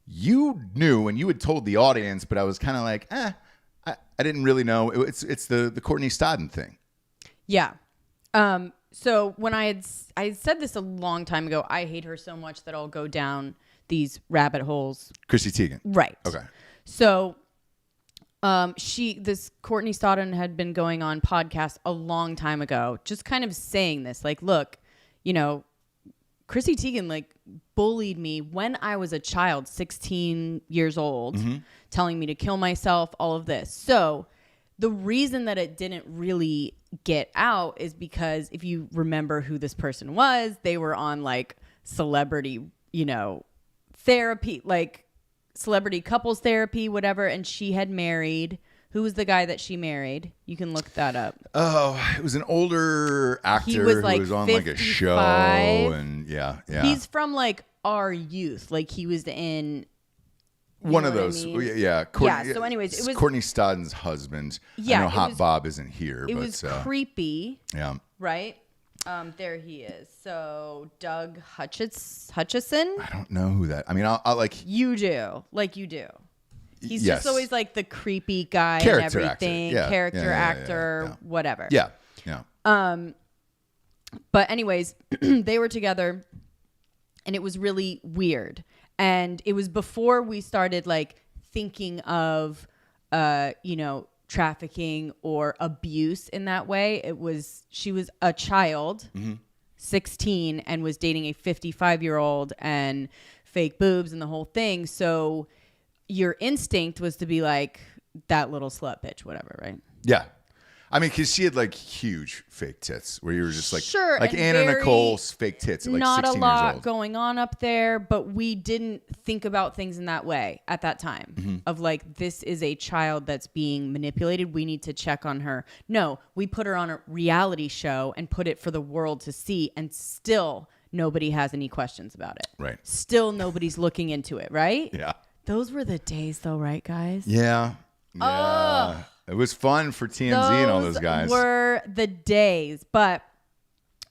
You knew and you had told the audience, but I was kind of like, I didn't really know. It's the Courtney Stodden thing. Yeah. So when I had said this a long time ago, I hate her so much that I'll go down these rabbit holes. Chrissy Teigen. Right. Okay. So this Courtney Stodden had been going on podcast a long time ago, just kind of saying this, like, look, you know, Chrissy Teigen like bullied me when I was a child, 16 years old, telling me to kill myself, all of this. So the reason that it didn't really get out is because if you remember who this person was, they were on like celebrity, you know, therapy, like celebrity couples therapy, whatever. And she had married. Who was the guy that she married? You can look that up. Oh, it was an older actor who was on 55. Like a show. And yeah. He's from like our youth. Like he was in one of those. I mean? Yeah. Courtney, so anyways, it was Courtney Stodden's husband. Yeah. I know Hot Bob isn't here. It but, was creepy. Yeah. Right? There he is. So Doug Hutchison. I don't know who that. I mean, I'll like. You do. Like you do. He's yes. just always like the creepy guy character and everything. Actor, whatever. Yeah. But anyways, they were together and it was really weird. And it was before we started like thinking of, you know, trafficking or abuse in that way. She was a child, 16, and was dating a 55-year-old and fake boobs and the whole thing. So your instinct was to be like that little slut bitch, whatever, right? Yeah. I mean, because she had like huge fake tits where you were just like, sure, like Anna Nicole's fake tits at like 16 years old. Not a lot going on up there, but we didn't think about things in that way at that time of like, this is a child that's being manipulated. We need to check on her. No, we put her on a reality show and put it for the world to see, and still nobody has any questions about it. Right. Still nobody's looking into it, right? Yeah. Those were the days though, right, guys? Yeah. Yeah. It was fun for TMZ and all those guys. Those were the days. But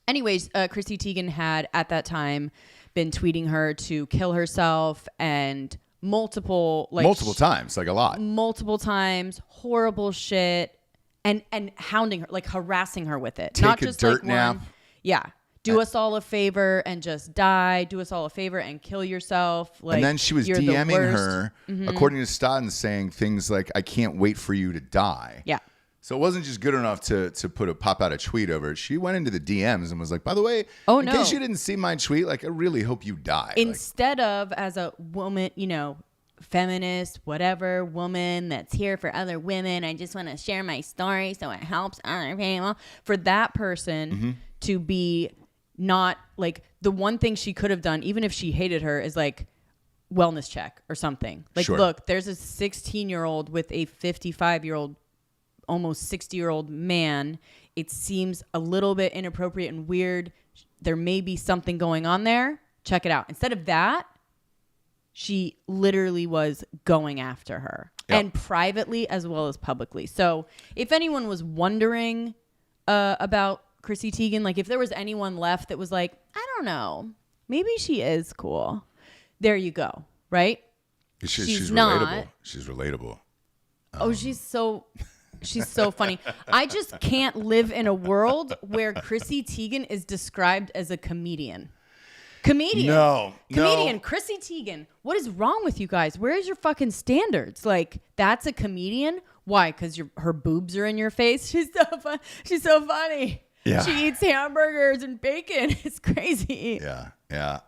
anyways, Chrissy Teigen had at that time been tweeting her to kill herself and multiple times, like a lot. Multiple times, horrible shit, and hounding her, like harassing her with it. Take Not a just dirt like nap. one. Yeah. Do us all a favor and just die. Do us all a favor and kill yourself. Like, and then she was you're DMing the her, according to Stodden, saying things like, I can't wait for you to die. Yeah. So it wasn't just good enough to pop out a tweet over it. She went into the DMs and was like, by the way, in case you didn't see my tweet, like, I really hope you die. Instead of as a woman, you know, feminist, whatever, woman that's here for other women, I just want to share my story so it helps other people. For that person to be not like, the one thing she could have done, even if she hated her, is like wellness check or something. Like, look, there's a 16-year-old with a 55-year-old, almost 60-year-old man. It seems a little bit inappropriate and weird. There may be something going on there. Check it out. Instead of that, she literally was going after her, and privately as well as publicly. So if anyone was wondering about Chrissy Teigen, like if there was anyone left that was like, I don't know, maybe she is cool, there you go, right? She's not relatable. She's relatable. She's so funny. I just can't live in a world where Chrissy Teigen is described as a comedian. Comedian, Chrissy Teigen. What is wrong with you guys? Where is your fucking standards? Like, that's a comedian? Why? Because her boobs are in your face. She's so funny. Yeah. She eats hamburgers and bacon. It's crazy. Yeah.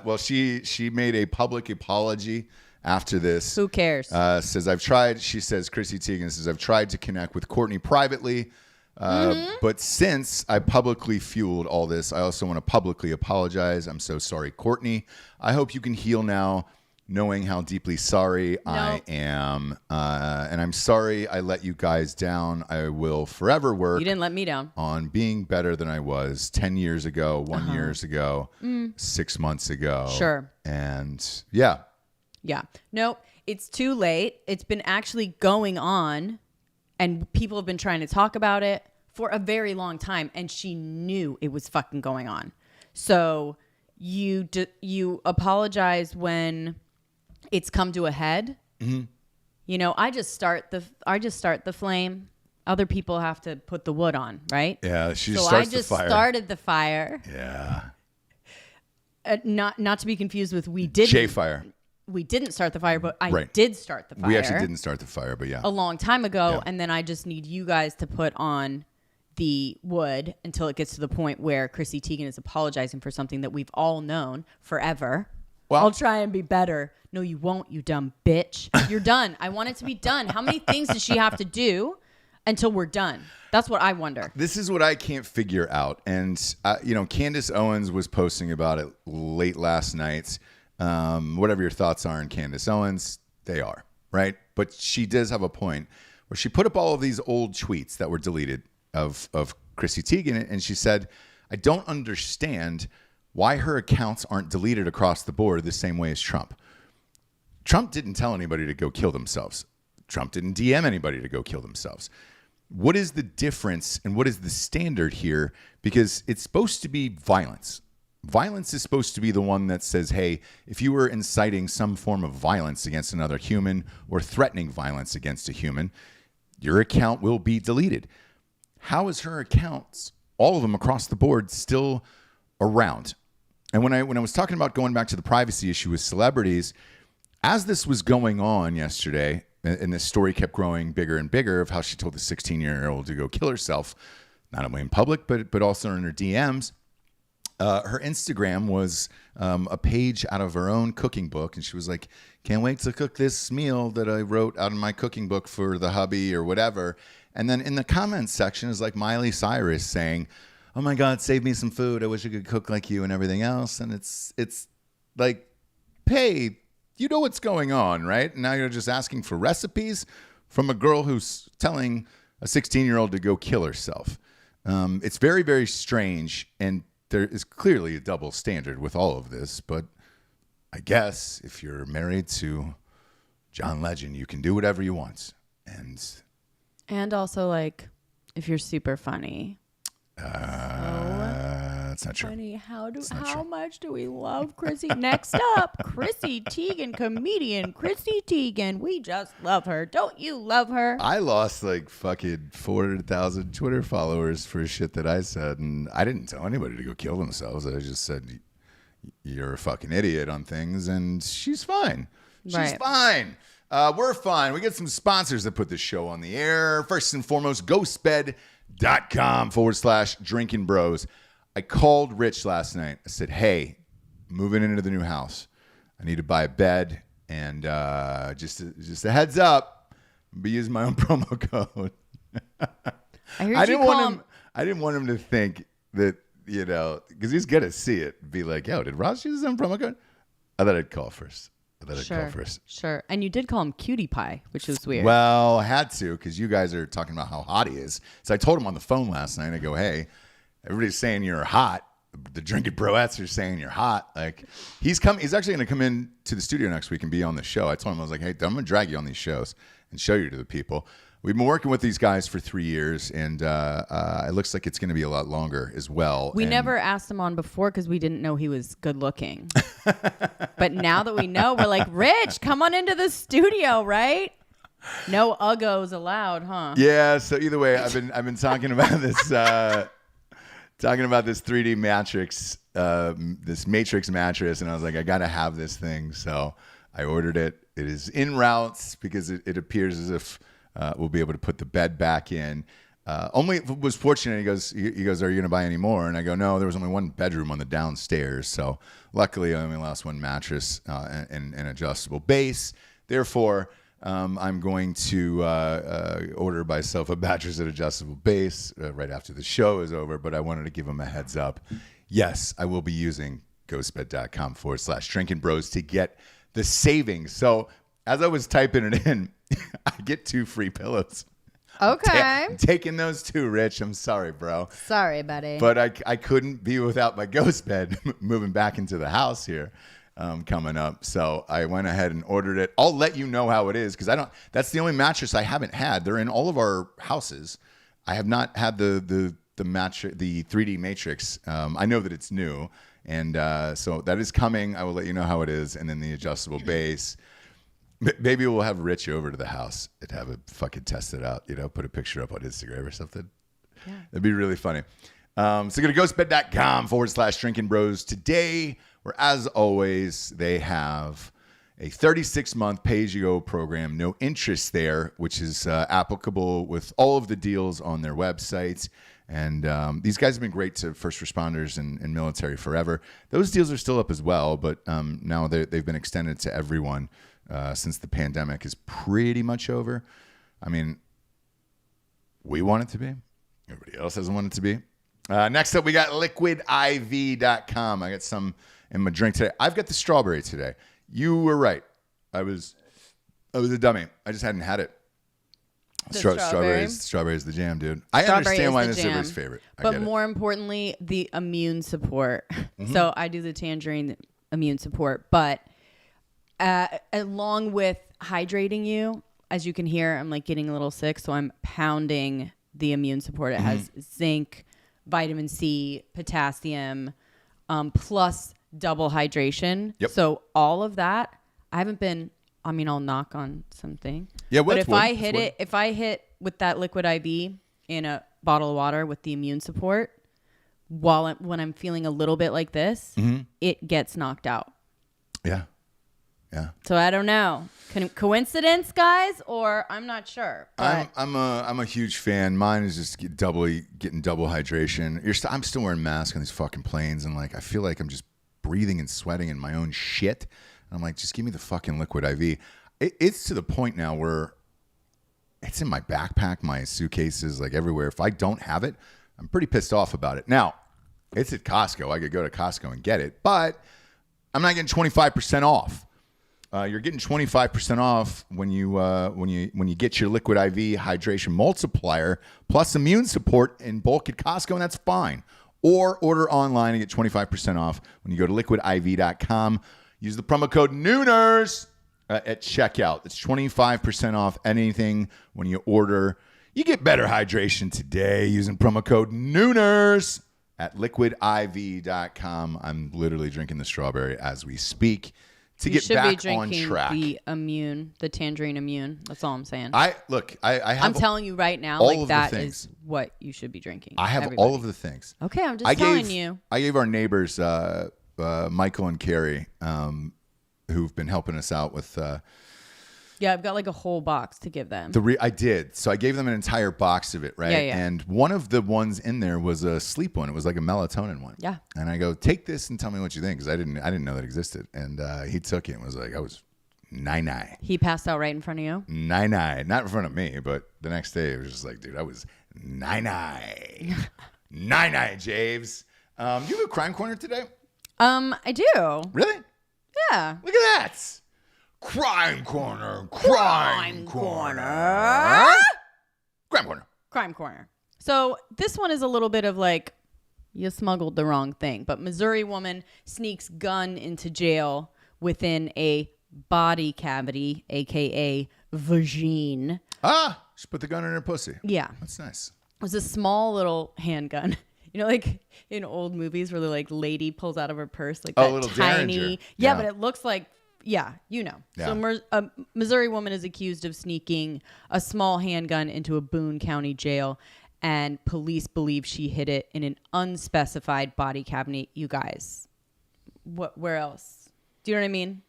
Well, she made a public apology after this. Who cares? She says, Chrissy Teigen says, I've tried to connect with Courtney privately, but since I publicly fueled all this, I also want to publicly apologize. I'm so sorry, Courtney. I hope you can heal now, knowing how deeply sorry I am. And I'm sorry I let you guys down. I will forever work. You didn't let me down. On being better than I was 10 years ago, 1 year ago, 6 months ago. Sure. And yeah. No, it's too late. It's been actually going on, and people have been trying to talk about it for a very long time, and she knew it was fucking going on. So you apologize when it's come to a head. You know, I just start the flame. Other people have to put the wood on, right? Yeah, she so starts I just the fire. started the fire. Yeah. not to be confused with we didn't. J-Fire. We didn't start the fire, but I did start the fire. We actually didn't start the fire, but yeah. A long time ago, and then I just need you guys to put on the wood until it gets to the point where Chrissy Teigen is apologizing for something that we've all known forever. Well, I'll try and be better. No, you won't, you dumb bitch. You're done. I want it to be done. How many things does she have to do until we're done? That's what I wonder. This is what I can't figure out. And, Candace Owens was posting about it late last night. Whatever your thoughts are on Candace Owens, they are, right? But she does have a point where she put up all of these old tweets that were deleted of Chrissy Teigen, and she said, I don't understand why her accounts aren't deleted across the board the same way as Trump. Trump didn't tell anybody to go kill themselves. Trump didn't DM anybody to go kill themselves. What is the difference and what is the standard here? Because it's supposed to be violence. Violence is supposed to be the one that says, hey, if you were inciting some form of violence against another human or threatening violence against a human, your account will be deleted. How is her accounts, all of them across the board, still around? And when I was talking about going back to the privacy issue with celebrities, as this was going on yesterday, and this story kept growing bigger and bigger of how she told the 16-year-old to go kill herself, not only in public, but also in her DMs, her Instagram was a page out of her own cooking book. And she was like, can't wait to cook this meal that I wrote out of my cooking book for the hubby or whatever. And then in the comments section is like Miley Cyrus saying, oh my God, save me some food. I wish I could cook like you and everything else. And it's like, hey, you know what's going on, right? Now you're just asking for recipes from a girl who's telling a 16-year-old to go kill herself. It's very, very strange. And there is clearly a double standard with all of this, but I guess if you're married to John Legend, you can do whatever you want. And also, like, if you're super funny. That's not true. Funny. How much do we love Chrissy? Next up, Chrissy Teigen, comedian Chrissy Teigen. We just love her. Don't you love her? I lost like fucking 400,000 Twitter followers for shit that I said, and I didn't tell anybody to go kill themselves. I just said, you're a fucking idiot on things, and she's fine. She's fine. We're fine. We get some sponsors that put this show on the air. First and foremost, ghostbed.com/Drinkin Bros. I called Rich last night. I said, hey, moving into the new house. I need to buy a bed. And just a heads up, I'll be using my own promo code. I didn't want him to think that, because he's going to see it, be like, yo, did Ross use his own promo code? I thought I'd call first. Sure. And you did call him Cutie Pie, which was weird. Well, I had to, because you guys are talking about how hot he is. So I told him on the phone last night, I go, hey, everybody's saying you're hot. The Drinkin Broettes are saying you're hot. Like, he's actually going to come in to the studio next week and be on the show. I told him, I was like, hey, I'm going to drag you on these shows and show you to the people. We've been working with these guys for 3 years, and it looks like it's going to be a lot longer as well. We never asked him on before because we didn't know he was good looking. But now that we know, we're like, Rich, come on into the studio, right? No uggos allowed, huh? Yeah. So either way, I've been talking about this 3D matrix, this matrix mattress, and I was like, I gotta have this thing. So I ordered it. It is en route because it appears as if we'll be able to put the bed back in. Only was fortunate. He goes, are you gonna buy any more? And I go, no, there was only one bedroom on the downstairs. So luckily, I only lost one mattress and an adjustable base. Therefore, I'm going to order myself a mattress and adjustable base right after the show is over. But I wanted to give him a heads up. Yes, I will be using ghostbed.com/Drinkin Bros to get the savings. So as I was typing it in, I get 2 free pillows. Okay. I'm taking those 2, Rich. I'm sorry, bro. Sorry, buddy. But I couldn't be without my ghost bed moving back into the house here coming up. So I went ahead and ordered it. I'll let you know how it is because that's the only mattress I haven't had. They're in all of our houses. I have not had the mattress, the 3D matrix. I know that it's new. And so that is coming. I will let you know how it is. And then the adjustable base. Maybe we'll have Rich over to the house and have it fucking test it out, put a picture up on Instagram or something. Yeah. That'd be really funny. So go to ghostbed.com/Drinkin Bros. Today, where, as always, they have a 36-month pay-as-you-go program, no interest there, which is applicable with all of the deals on their websites. And these guys have been great to first responders and military forever. Those deals are still up as well, but now they've been extended to everyone since the pandemic is pretty much over. I mean, we want it to be. Everybody else doesn't want it to be. Next up, we got liquidiv.com. I got some in my drink today. I've got the strawberry today. You were right. I was a dummy. I just hadn't had it. Strawberries the jam, dude. I understand why this is everybody's favorite. But more importantly, the immune support. Mm-hmm. So I do the tangerine immune support. But along with hydrating you, as you can hear, I'm like getting a little sick. So I'm pounding the immune support. It has zinc, vitamin C, potassium, plus double hydration. Yep. So all of that, I haven't been... I mean, I'll knock on something. Yeah, but if I hit with that liquid IV in a bottle of water with the immune support, when I'm feeling a little bit like this, it gets knocked out. Yeah. So I don't know. Coincidence, guys, or I'm not sure. But I'm a huge fan. Mine is just getting double hydration. I'm still wearing masks on these fucking planes, and like I feel like I'm just breathing and sweating in my own shit. I'm like, just give me the fucking liquid IV. It's to the point now where it's in my backpack, my suitcases, like everywhere. If I don't have it, I'm pretty pissed off about it. Now, it's at Costco. I could go to Costco and get it, but I'm not getting 25% off. You're getting 25% off when you get your liquid IV hydration multiplier plus immune support in bulk at Costco, and that's fine. Or order online and get 25% off when you go to liquidiv.com. Use the promo code Nooners at checkout. It's 25% off anything when you order. You get better hydration today using promo code Nooners at liquidiv.com. I'm literally drinking the strawberry as we speak to get back on track. The tangerine immune. That's all I'm saying. I'm telling you right now, like that is what you should be drinking. I have all of the things. Okay, I'm just telling you. I gave our neighbors, Michael and Carrie, who've been helping us out with. I've got like a whole box to give them. I did. So I gave them an entire box of it, right? Yeah. And one of the ones in there was a sleep one. It was like a melatonin one. Yeah. And I go, take this and tell me what you think, because I didn't know that existed. And he took it and was like, I was 9-9. He passed out right in front of you? 9-9. Not in front of me, but the next day it was just like, dude, I was 9-9. 9-9, Javes. Do you have a crime corner today? I do. Really? Yeah. Look at that. Crime corner. Crime corner. So this one is a little bit of like, you smuggled the wrong thing. But Missouri woman sneaks gun into jail within a body cavity, a.k.a. vagine. She put the gun in her pussy. Yeah. That's nice. It was a small little handgun. You know, like in old movies where the like lady pulls out of her purse like that little tiny. Derringer. Yeah, but it looks like, you know. Yeah. So a Missouri woman is accused of sneaking a small handgun into a Boone County jail, and police believe she hid it in an unspecified body cavity. You guys, where else? Do you know what I mean?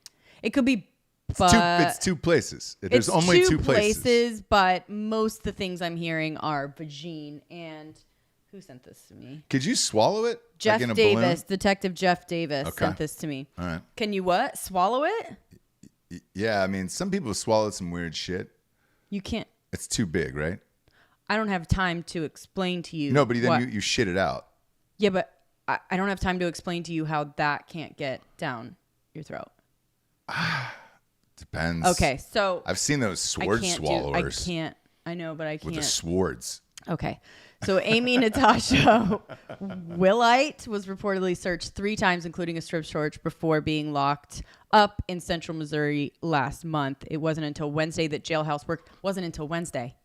It could be. It's two places. There's only two places. But most of the things I'm hearing are vagine and. Who sent this to me? Could you swallow it? Jeff like in a Davis, balloon? Detective Jeff Davis sent this to me. All right. Can you what? Swallow it? Yeah, I mean, some people swallowed some weird shit. You can't. It's too big, right? I don't have time to explain to you. No, but then you shit it out. Yeah, but I don't have time to explain to you how that can't get down your throat. Depends. Okay, so I've seen those sword swallowers. I know, but I can't. With the swords. Okay. So Amy Natasha Willite was reportedly searched 3 times, including a strip search, before being locked up in central Missouri last month. It wasn't until Wednesday that jailhouse work wasn't until Wednesday.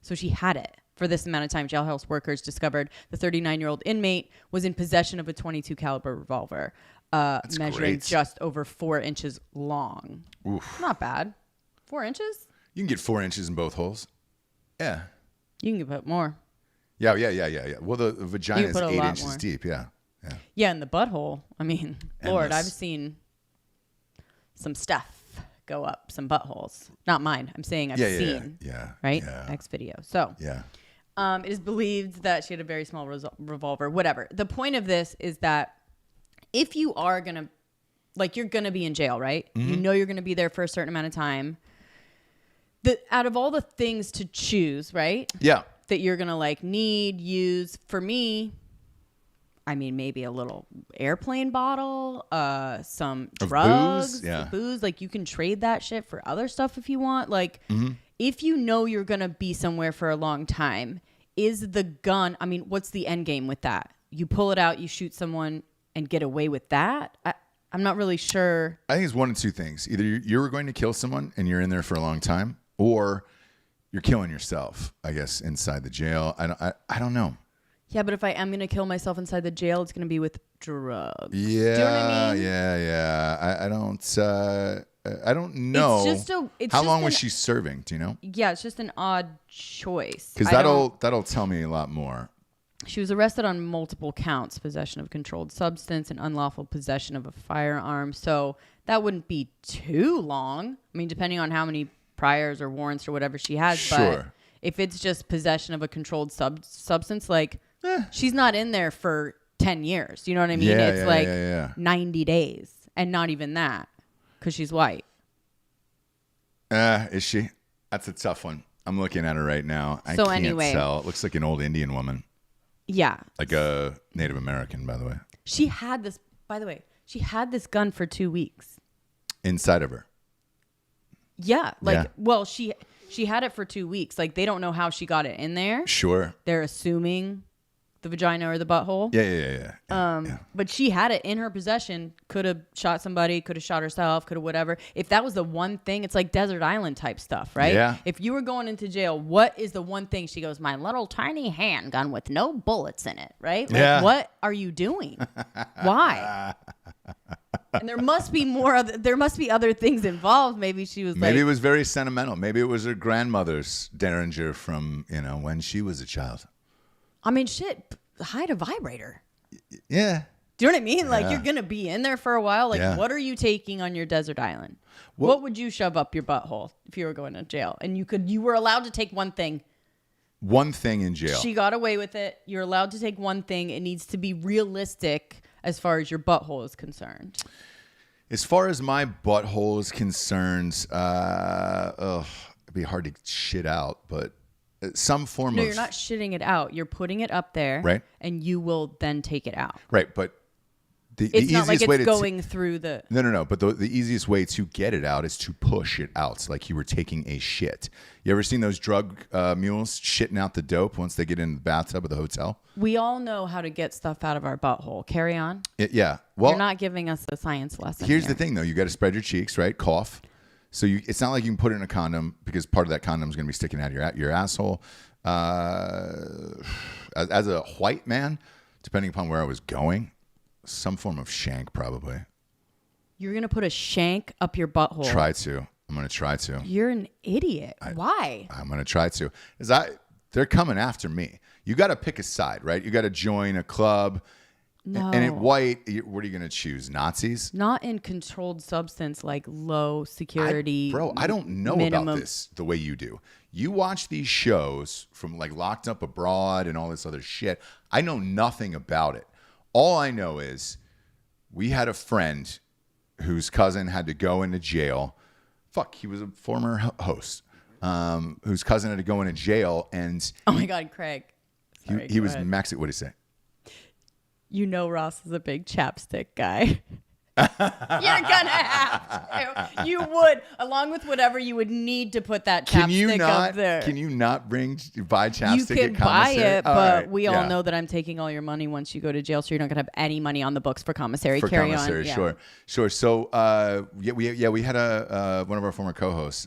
So she had it. For this amount of time, jailhouse workers discovered the 39-year-old inmate was in possession of a .22 caliber revolver, measuring just over 4 inches long. Oof. Not bad. 4 inches? You can get 4 inches in both holes. Yeah. You can put more. Yeah. Well, the vagina is 8 inches deep. Yeah. Yeah, in the butthole. I mean, Lord, Endless. I've seen some stuff go up some buttholes. Not mine. I'm saying I've seen. Yeah. Right? Yeah. X video. So Yeah. it is believed that she had a very small revolver. Whatever. The point of this is that if you are going to, like, you're going to be in jail, right? You know you're going to be there for a certain amount of time. Out of all the things to choose, right? Yeah. That you're going to like need, use, for me, I mean, maybe a little airplane bottle, some drugs, booze. Like, you can trade that shit for other stuff if you want. Like, if you know you're going to be somewhere for a long time, is the gun, I mean, what's the end game with that? You pull it out, you shoot someone and get away with that? I'm not really sure. I think it's one of two things. Either you're going to kill someone and you're in there for a long time, or you're killing yourself, I guess, inside the jail. I don't know. Yeah, but if I am going to kill myself inside the jail, it's going to be with drugs. Yeah. Do you know what I mean? Yeah. I don't know. How long was she serving? Do you know? Yeah, it's just an odd choice. Because that'll tell me a lot more. She was arrested on multiple counts: possession of controlled substance and unlawful possession of a firearm. So that wouldn't be too long. I mean, depending on how many priors or warrants or whatever she has. Sure. But if it's just possession of a controlled substance, like she's not in there for 10 years. You know what I mean? It's 90 days and not even that because she's white. Is she? That's a tough one. I'm looking at her right now. I can't tell. It looks like an old Indian woman. Yeah. Like a Native American, by the way. She had this, by the way, she had this gun for 2 weeks. Inside of her. Yeah. Well, she had it for 2 weeks. Like, they don't know how she got it in there. Sure. They're assuming the vagina or the butthole. Yeah. But she had it in her possession. Could have shot somebody, could have shot herself, could have whatever. If that was the one thing, it's like Desert Island type stuff, right? Yeah. If you were going into jail, what is the one thing? She goes, my little tiny handgun with no bullets in it, right? Like, yeah. What are you doing? Why? And there must be there must be other things involved. Maybe she was Maybe it was very sentimental. Maybe it was her grandmother's Derringer from, when she was a child. I mean, shit, hide a vibrator. Yeah. Do you know what I mean? Like, you're going to be in there for a while. Like, what are you taking on your desert island? What would you shove up your butthole if you were going to jail? And you were allowed to take one thing. One thing in jail. She got away with it. You're allowed to take one thing. It needs to be realistic as far as your butthole is concerned. As far as my butthole is concerned, it'd be hard to shit out, but some form No, of... you're not shitting it out. You're putting it up there. Right. And you will then take it out. Right, but the It's not easiest like way it's to... going through the... No. But the easiest way to get it out is to push it out, like you were taking a shit. You ever seen those drug mules shitting out the dope once they get in the bathtub of the hotel? We all know how to get stuff out of our butthole. Carry on. Yeah. Well, you're not giving us the science lesson. Here's the thing, though. You got to spread your cheeks, right? Cough. So it's not like you can put it in a condom because part of that condom is going to be sticking out of your asshole. As a white man, depending upon where I was going, some form of shank probably. You're going to put a shank up your butthole. I'm going to try to. You're an idiot. Why? I'm going to try to. They're coming after me. You got to pick a side, right? You got to join a club. No. And in white, what are you going to choose? Nazis? Not in controlled substance, like low security. I don't know about this the way you do. You watch these shows from like Locked Up Abroad and all this other shit. I know nothing about it. All I know is we had a friend whose cousin had to go into jail. He was a former host whose cousin had to go into jail. And oh my God, Craig. Sorry, he was Mexican. What did he say? You know Ross is a big chapstick guy. You're gonna have to. You would, along with whatever you would need to put that chapstick up there. Can you not buy chapstick? You can at buy commissary? it, but we all know that I'm taking all your money once you go to jail, so you're not gonna have any money on the books for commissary. Carry on. Yeah. Sure. So we had one of our former co-hosts.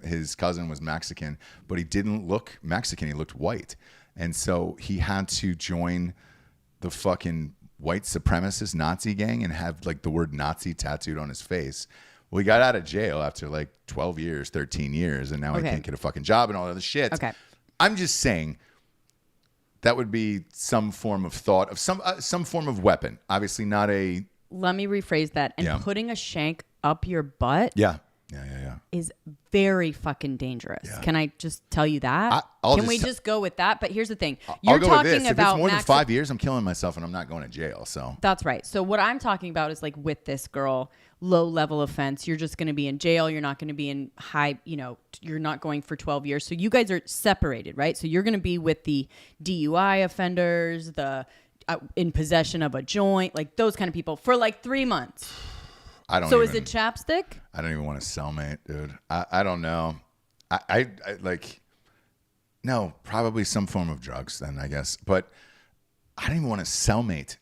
His cousin was Mexican, but he didn't look Mexican. He looked white, and so he had to join the fucking white supremacist Nazi gang and have like the word Nazi tattooed on his face. Well, he got out of jail after like 12 years, 13 years, and now he can't get a fucking job and all that other shit. Okay. I'm just saying, That would be some form of thought of some form of weapon. Obviously not a... Let me rephrase that. And putting a shank up your butt Yeah. is very fucking dangerous. Yeah. Can I just tell you that? Can we just go with that? But here's the thing. You're talking about... If it's more than 5 years, I'm killing myself and I'm not going to jail. So that's right. So what I'm talking about is like with this girl, low level offense. You're just going to be in jail. You're not going to be in high, you're not going for 12 years. So you guys are separated, right? So you're going to be with the DUI offenders, the in possession of a joint, like those kind of people for like 3 months. Is it chapstick? I don't even want a cellmate, dude. I don't know. I like, no, probably some form of drugs then, I guess. But I don't even want a cellmate.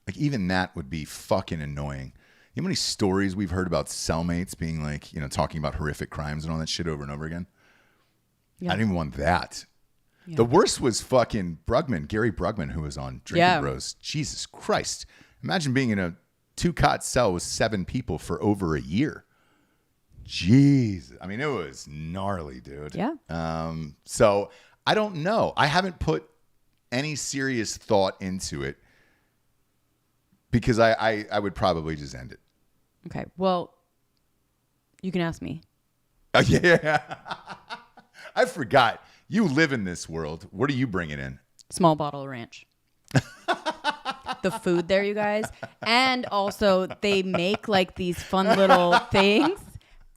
Like, even that would be fucking annoying. You know how many stories we've heard about cellmates being like, talking about horrific crimes and all that shit over and over again? Yeah. I don't even want that. Yeah. The worst was fucking Gary Brugman, who was on Drinkin Bros. Jesus Christ. Imagine being in a 2-cot cell with 7 people for over a year. Jeez. I mean, it was gnarly, dude. Yeah. So I don't know. I haven't put any serious thought into it because I would probably just end it. Okay. Well, you can ask me. Yeah. I forgot. You live in this world. What are you bringing in? Small bottle of ranch. The food there, you guys. And also they make like these fun little things.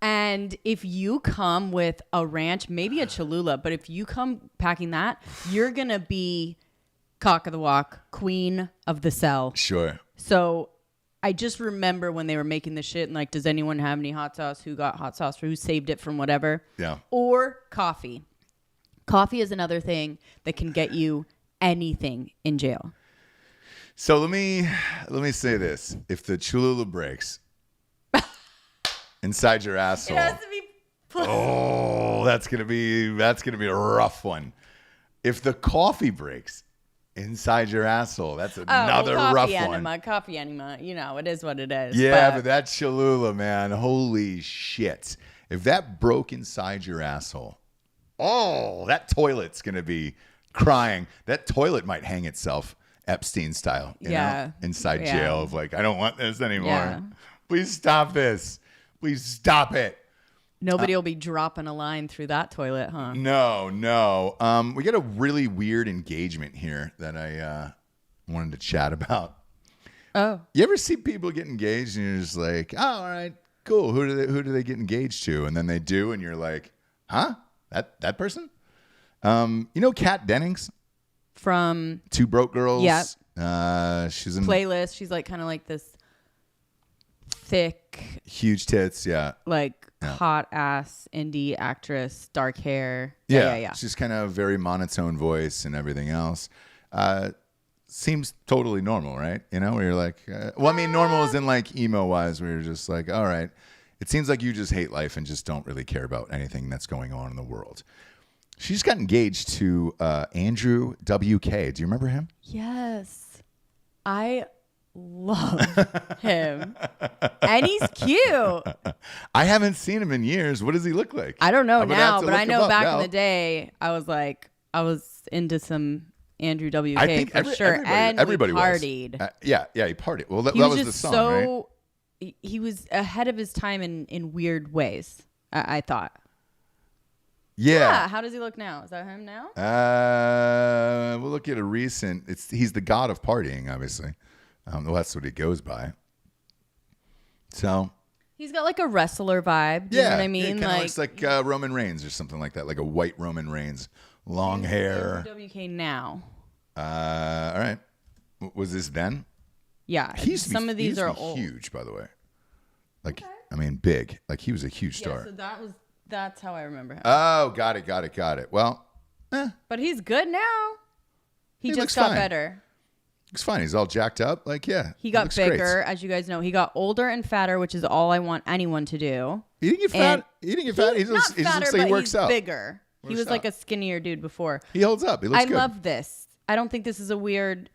And if you come with a ranch, maybe a Cholula, but if you come packing that, you're going to be cock of the walk, queen of the cell. Sure. So I just remember when they were making the shit and like, does anyone have any hot sauce? Who got hot sauce? Who saved it from whatever? Yeah. Or coffee. Coffee is another thing that can get you anything in jail. So let me say this: if the Cholula breaks inside your asshole, it has to be. That's gonna be a rough one. If the coffee breaks inside your asshole, that's another rough one. Coffee enema, it is what it is. Yeah, but that Cholula, man, holy shit! If that broke inside your asshole, that toilet's gonna be crying. That toilet might hang itself. Epstein style, inside jail of like, I don't want this anymore. Yeah. Please stop this. Please stop it. Nobody will be dropping a line through that toilet, huh? No. We got a really weird engagement here that I wanted to chat about. Oh. You ever see people get engaged and you're just like, oh, all right, cool. Who do they get engaged to? And then they do, and you're like, huh? That person? Kat Dennings? From Two Broke Girls. Yeah. She's in Playlist. She's like kind of like this thick, huge tits. Yeah. Like hot ass indie actress, dark hair. Yeah. She's kind of very monotone voice and everything else. Seems totally normal, right? Where you're like, normal is in like emo wise, where you're just like, all right, it seems like you just hate life and just don't really care about anything that's going on in the world. She just got engaged to Andrew WK. Do you remember him? Yes. I love him. And he's cute. I haven't seen him in years. What does he look like? I don't know now, but I know back in the day, I was into some Andrew WK I think for sure. Everybody partied. Was. He partied. Well, that was the song, right? He was ahead of his time in weird ways, I thought. Yeah. How does he look now? Is that him now? We'll look at a recent. He's the god of partying, obviously. Well, that's what he goes by. So he's got like a wrestler vibe. You know what I mean? It kind of looks like Roman Reigns or something like that, like a white Roman Reigns, long hair. WK now. All right. Was this then? Yeah. Some of these are old. Huge, by the way. Like, okay. I mean, big. Like he was a huge star. So that's how I remember him. Oh, got it. Well, but he's good now. He just got better. Looks fine. He's all jacked up. Like, yeah. He got bigger, as you guys know. He got older and fatter, which is all I want anyone to do. He didn't get fat. He just looks like he works out. Bigger. He was like a skinnier dude before. He holds up. He looks good. I love this. I don't think this is a weird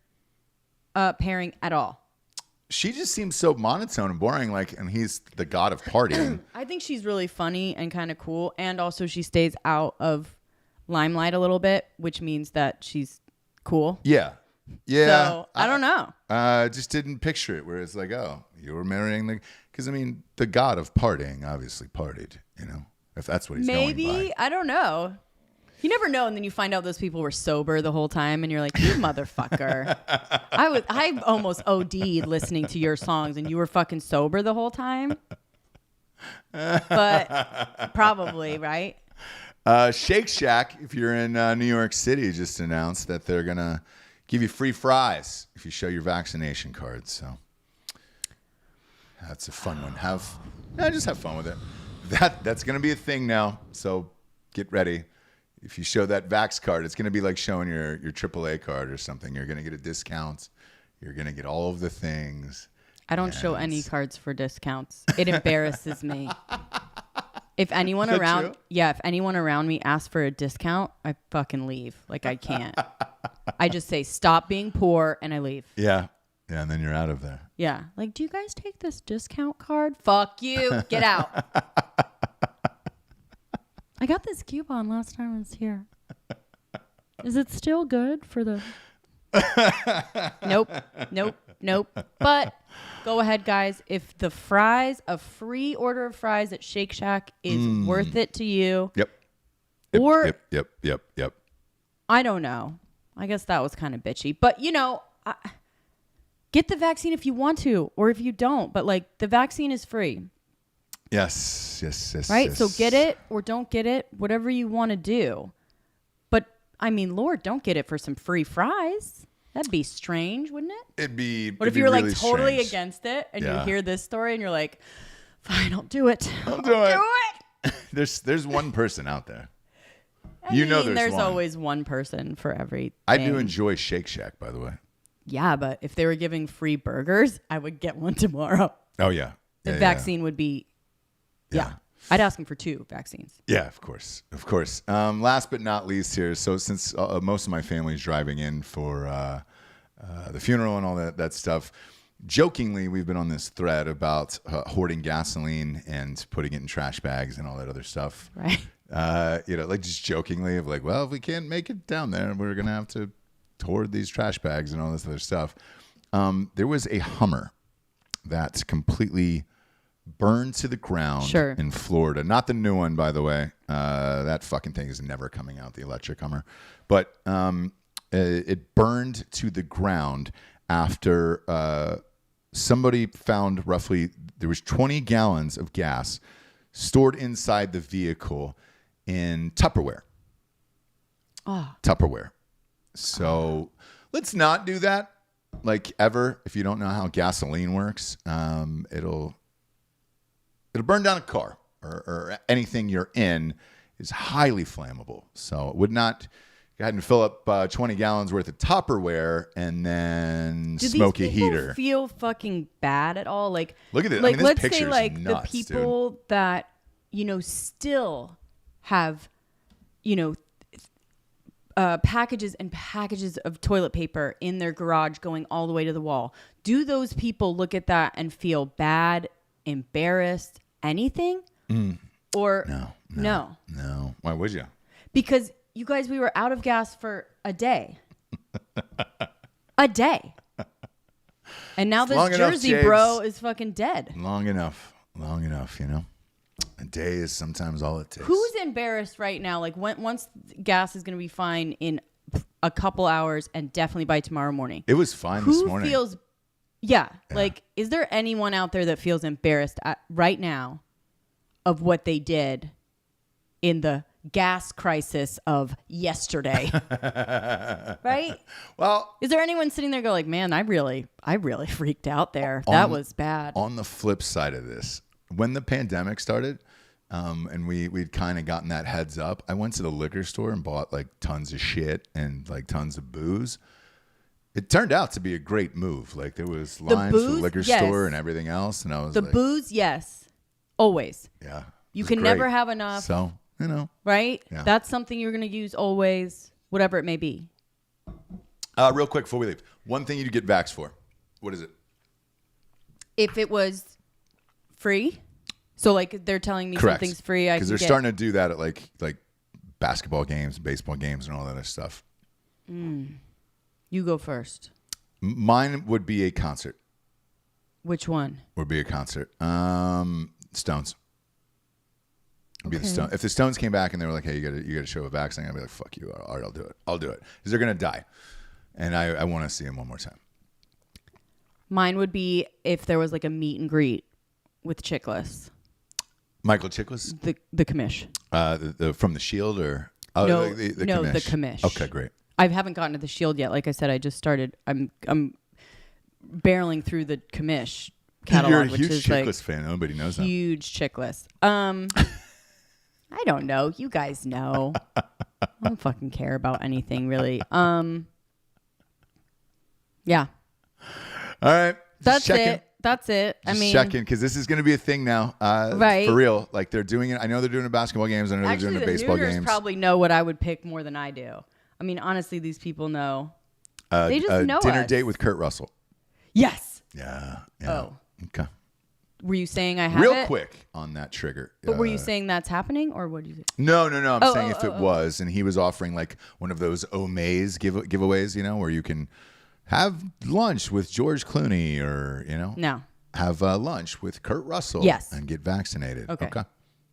pairing at all. She just seems so monotone and boring, and he's the god of partying. I think she's really funny and kind of cool, and also she stays out of limelight a little bit, which means that she's cool. Yeah. So I don't know. Just didn't picture it where it's like, oh, you were marrying because I mean, the god of partying obviously partied, if that's what he's going by. I don't know. You never know, and then you find out those people were sober the whole time, and you're like, you motherfucker. I almost OD'd listening to your songs, and you were fucking sober the whole time. But probably, right? Shake Shack, if you're in New York City, just announced that they're going to give you free fries if you show your vaccination card. So that's a fun one. Just have fun with it. That's going to be a thing now. So get ready. If you show that Vax card, it's going to be like showing your AAA card or something. You're going to get a discount. You're going to get all of the things. I don't show any cards for discounts. It embarrasses me. If anyone around me asks for a discount, I fucking leave. Like, I can't. I just say, stop being poor, and I leave. Yeah. Yeah, and then you're out of there. Yeah. Like, do you guys take this discount card? Fuck you. Get out. I got this coupon last time I was here. Is it still good for the... Nope. But go ahead, guys. If the a free order of fries at Shake Shack is worth it to you. Yep. Yep. I don't know. I guess that was kind of bitchy. But, get the vaccine if you want to, or if you don't. But, like, the vaccine is free. Yes. Right? Yes. So get it or don't get it, whatever you want to do. But, I mean, Lord, don't get it for some free fries. That'd be strange, wouldn't it? It'd be. What if you were really like totally against it and you hear this story and you're like, fine, I'll do it. I'll do it. There's one person out there. There's one. Always one person for everything. I do enjoy Shake Shack, by the way. Yeah, but if they were giving free burgers, I would get one tomorrow. Oh, yeah. The vaccine would be, I'd ask them for 2 vaccines. Yeah, of course. Last but not least here, so since most of my family's driving in for the funeral and all that stuff, jokingly, we've been on this thread about hoarding gasoline and putting it in trash bags and all that other stuff. Right. Like just jokingly of like, well, if we can't make it down there, we're going to have to hoard these trash bags and all this other stuff. There was a Hummer that's completely burned to the ground in Florida. Not the new one, by the way. That fucking thing is never coming out, the electric Hummer. But it burned to the ground after somebody found there was 20 gallons of gas stored inside the vehicle in Tupperware. Tupperware. So let's not do that, like, ever. If you don't know how gasoline works, it'll burn down a car or anything you're in is highly flammable. So it would not go ahead and fill up 20 gallons worth of Tupperware and then smoke a heater. Do feel fucking bad at all? Like, look at it. Like, I mean, let's this say like nuts, the people that, still have, packages and packages of toilet paper in their garage going all the way to the wall. Do those people look at that and feel bad, embarrassed, anything? Or no. Why would you? Because you guys, we were out of gas for a day. A day. And now this Jersey bro is fucking dead. Long enough, A day is sometimes all it takes. Who's embarrassed right now? Like, once gas is going to be fine in a couple hours and definitely by tomorrow morning. It was fine this morning. Who feels... Yeah. Like, is there anyone out there that feels embarrassed right now of what they did in the gas crisis of yesterday? Right? Well, is there anyone sitting there go like, man, I really freaked out there. That was bad. On the flip side of this, when the pandemic started, and we'd kind of gotten that heads up, I went to the liquor store and bought like tons of shit and like tons of booze. It turned out to be a great move. Like, there was lines for the liquor store and everything else, and I was the booze, yes, always. Yeah, you can never have enough. So right? Yeah. That's something you're going to use always, whatever it may be. Real quick before we leave, one thing you get vaxxed for. What is it? If it was free, so like they're telling me Correct. Something's free, because they're starting to do that at like basketball games, baseball games, and all that other stuff. You go first. Mine would be a concert. Which one? Would be a concert. Stones. Would be the Stones. If the Stones came back and they were like, "Hey, you got to show a vaccine," I'd be like, "Fuck you! All right, I'll do it. I'll do it." Because they're gonna die, and I want to see them one more time. Mine would be if there was like a meet and greet with Chickless. Michael Chiklis? The commish. The from the Shield or no, the commish. the commish. Okay, great. I haven't gotten to the Shield yet. Like I said, I just started. I'm barreling through the commish catalog. You're a which huge is Chickless like fan. Nobody knows that. Huge Chickless. I don't know. You guys know. I don't fucking care about anything really. Yeah. All right. That's it. That's it. Just checking, because this is going to be a thing now. Right. For real. Like, they're doing it. I know they're doing the basketball games. I know they're doing the baseball New Yorkers games. Probably know what I would pick more than I do. I mean, honestly, these people know. They just know dinner us. date with Kurt Russell. Yes. Yeah. Oh. Okay. Were you saying I have Real it? quick on that trigger. But were you saying that's happening, or what do you say? No. I'm saying if it was, and he was offering like one of those Omaze giveaways, where you can have lunch with George Clooney, or No. have lunch with Kurt Russell. Yes. And get vaccinated. Okay. All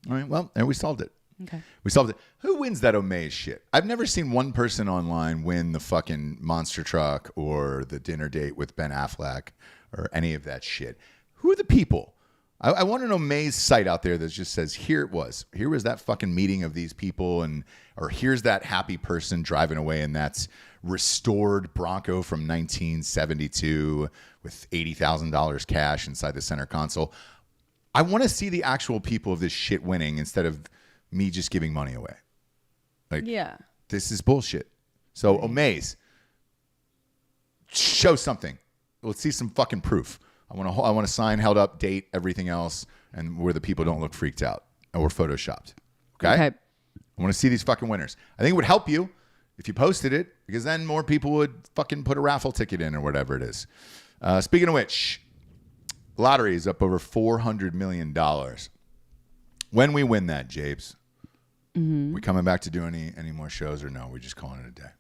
right. Well, and we solved it. Okay. We solved it. Who wins that Omaze shit? I've never seen one person online win the fucking monster truck or the dinner date with Ben Affleck or any of that shit. Who are the people? I want an Omaze site out there that just says, here was that fucking meeting of these people, or here's that happy person driving away, and that's restored Bronco from 1972 with $80,000 cash inside the center console. I want to see the actual people of this shit winning instead of me just giving money away. Like, Yeah. This is bullshit. So Omaze, show something. Let's see some fucking proof. I want to sign, held up, date, everything else, and where the people don't look freaked out or photoshopped. Okay? I want to see these fucking winners. I think it would help you if you posted it, because then more people would fucking put a raffle ticket in or whatever it is. Speaking of which, lottery is up over $400 million. When we win that, Japes, we coming back to do any more shows, or no? We're just calling it a day.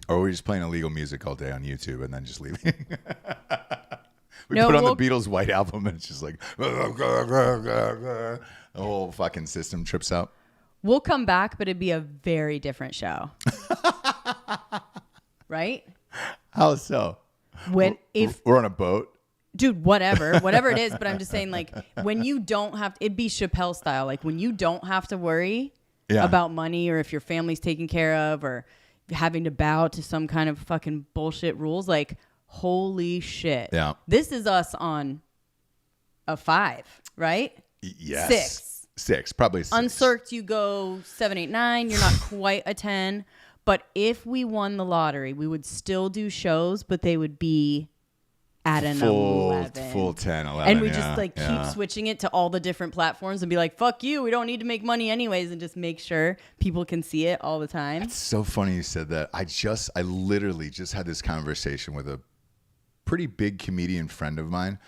Or we're just playing illegal music all day on YouTube and then just leaving. We put on the Beatles' White Album and it's just like the whole fucking system trips out. We'll come back, but it'd be a very different show. Right? How so? If we're on a boat. Dude, whatever it is, but I'm just saying, like, when you don't have to, it'd be Chappelle style, like when you don't have to worry about money, or if your family's taken care of, or having to bow to some kind of fucking bullshit rules, like, holy shit. Yeah. This is us on a 5, right? Yes. 6, probably 6. Uncirced, you go 7, 8, 9. You're not quite a 10. But if we won the lottery, we would still do shows, but they would be at an 11. Full 10, 11. And we just keep switching it to all the different platforms and be like, fuck you, we don't need to make money anyways, and just make sure people can see it all the time. It's so funny you said that. I literally just had this conversation with a pretty big comedian friend of mine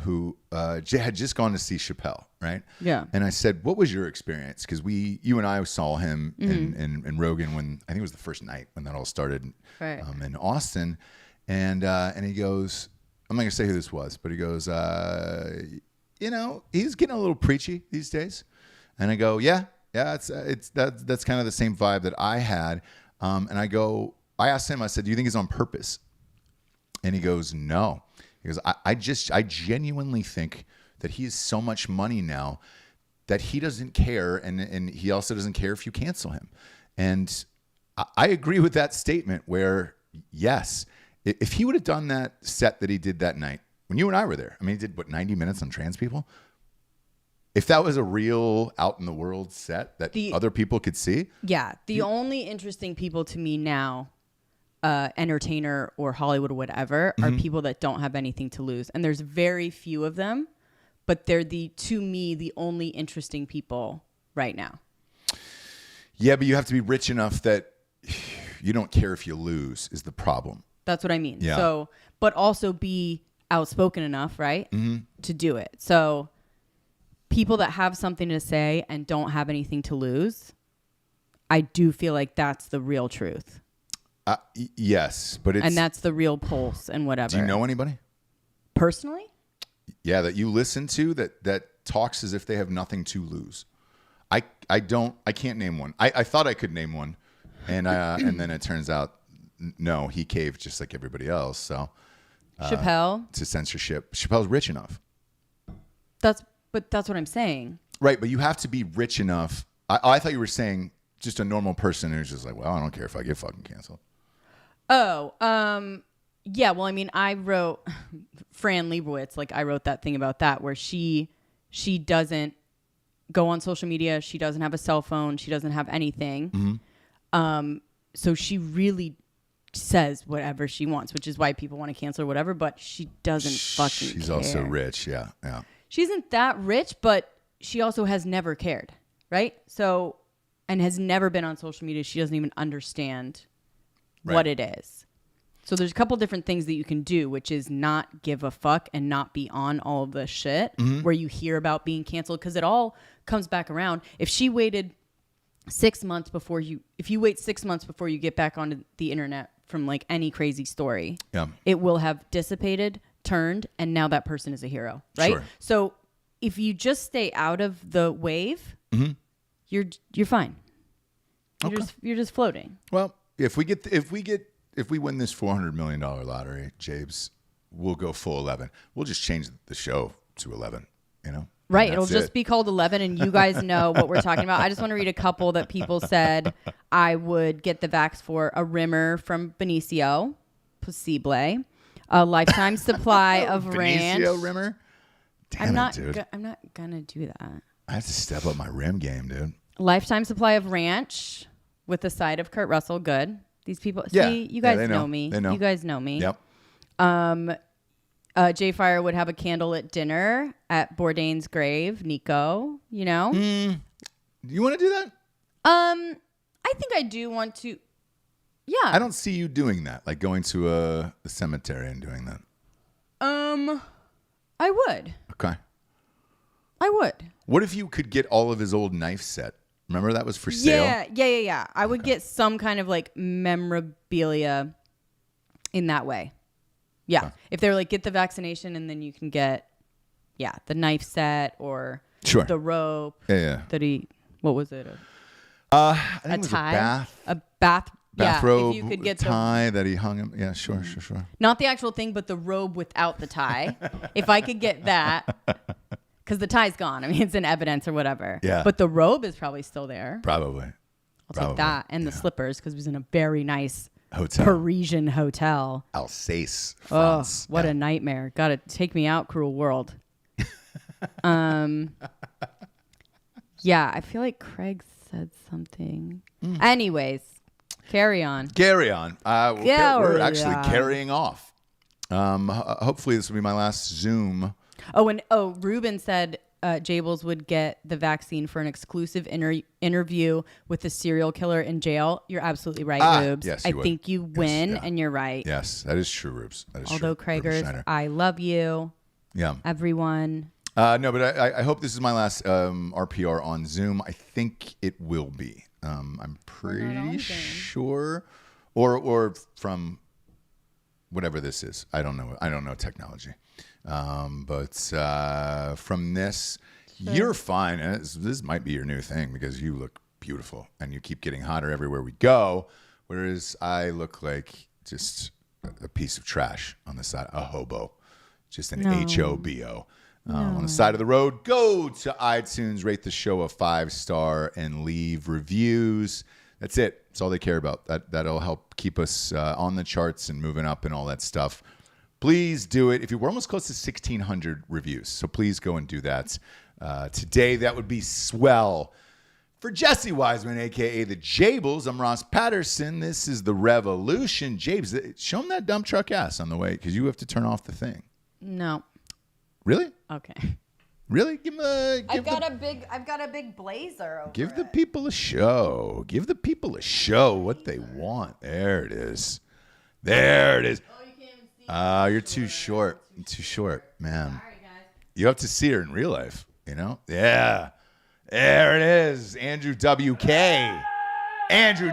who had just gone to see Chappelle, right? Yeah. And I said, what was your experience? Because you and I saw him in Rogan when, I think it was the first night when that all started in Austin. And he goes, I'm not going to say who this was, but he goes, he's getting a little preachy these days. And I go, yeah, that's kind of the same vibe that I had. And I asked him, I said, do you think it's on purpose? And he goes, no. He goes, I genuinely think that he has so much money now that he doesn't care. And he also doesn't care if you cancel him. And I agree with that statement where, yes, if he would have done that set that he did that night, when you and I were there, I mean, he did, 90 minutes on trans people? If that was a real out in the world set that other people could see? Yeah. The only interesting people to me now, entertainer or Hollywood or whatever, are people that don't have anything to lose. And there's very few of them, but they're to me, the only interesting people right now. Yeah, but you have to be rich enough that you don't care if you lose is the problem. That's what I mean. Yeah. So, but also be outspoken enough, right? To do it. So people that have something to say and don't have anything to lose, I do feel like that's the real truth. Yes, but it's... And that's the real pulse and whatever. Do you know anybody? Personally? Yeah, that you listen to that talks as if they have nothing to lose. I can't name one. I thought I could name one, and then it turns out no, he caved just like everybody else. So Chappelle to censorship. Chappelle's rich enough. That's what I'm saying. Right, but you have to be rich enough. I thought you were saying just a normal person who's just like, well, I don't care if I get fucking canceled. Oh, yeah. Well, I mean, I wrote Fran Lebowitz. Like, I wrote that thing about that where she doesn't go on social media. She doesn't have a cell phone. She doesn't have anything. Mm-hmm. So she really says whatever she wants, which is why people want to cancel or whatever. But she doesn't fucking care. She's also rich. Yeah. She isn't that rich, but she also has never cared, right? So, and has never been on social media. She doesn't even understand what it is. So there's a couple different things that you can do, which is not give a fuck and not be on all of the shit where you hear about being canceled, because it all comes back around. If she waited 6 months before if you wait 6 months before you get back onto the internet from like any crazy story, it will have dissipated, turned, and now that person is a hero, right? Sure. So if you just stay out of the wave, you're fine. You're just floating. Well, if we win this $400 million lottery, Jabes, we'll go full 11. We'll just change the show to 11, you know? Right. It'll just be called 11, and you guys know what we're talking about. I just want to read a couple that people said I would get the vax for: a rimmer from Benicio, possible, a lifetime supply of ranch. Benicio rimmer? Damn dude. I'm not going to do that. I have to step up my rim game, dude. Lifetime supply of ranch with a side of Kurt Russell. Good. These people, see, you guys know me. They know. You guys know me. Yep. Jay Fire would have a candlelit dinner at Bourdain's grave. Nico, you know? You want to do that? I think I do want to. Yeah. I don't see you doing that, like going to a cemetery and doing that. I would. Okay. I would. What if you could get all of his old knife set? Remember that was for sale? Yeah. I would get some kind of like memorabilia in that way. Yeah. Okay. If they were like, get the vaccination and then you can get, the knife set or the rope. Yeah. What was it? I think it was tie? a if bathrobe, you could get tie that he hung him. Yeah, sure. Not the actual thing, but the robe without the tie. If I could get that. Because the tie's gone. I mean, it's in evidence or whatever. Yeah. But the robe is probably still there. Probably. I'll take that. And the slippers, because it was in a very nice hotel. Parisian hotel. Alsace, France. Oh, what a nightmare. Gotta take me out, cruel world. Yeah, I feel like Craig said something. Anyways, carry on. We're actually carrying off. Hopefully this will be my last Zoom. Ruben said Jables would get the vaccine for an exclusive interview with the serial killer in jail. You're absolutely right, Rubes. Yes, I think you win, and you're right. Yes, that is true, Rubes. Although Krager's, I love you. Yeah. Everyone. No, but I hope this is my last RPR on Zoom. I think it will be. I'm pretty sure. Or from whatever this is. I don't know. I don't know technology. But from this, you're fine. And this might be your new thing because you look beautiful and you keep getting hotter everywhere we go. Whereas I look like just a piece of trash on the side, a hobo, just an HOBO. On the side of the road. Go to iTunes, rate the show a 5-star, and leave reviews. That's it. That's all they care about. That'll help keep us on the charts and moving up and all that stuff. Please do it. We're almost close to 1,600 reviews, so please go and do that today. That would be swell. For Jessie Wiseman, a.k.a. the Jables, I'm Ross Patterson. This is The Revolution. Jabes, show him that dump truck ass on the way, because you have to turn off the thing. No. Really? Okay. Really? I've got a big blazer over Give the people a show. Give the people a show what they want. There it is. There it is. Oh, you can't even see. You're too short. You're too short, man. Sorry, guys. You have to see her in real life, you know? Yeah. There it is. Andrew WK. Andrew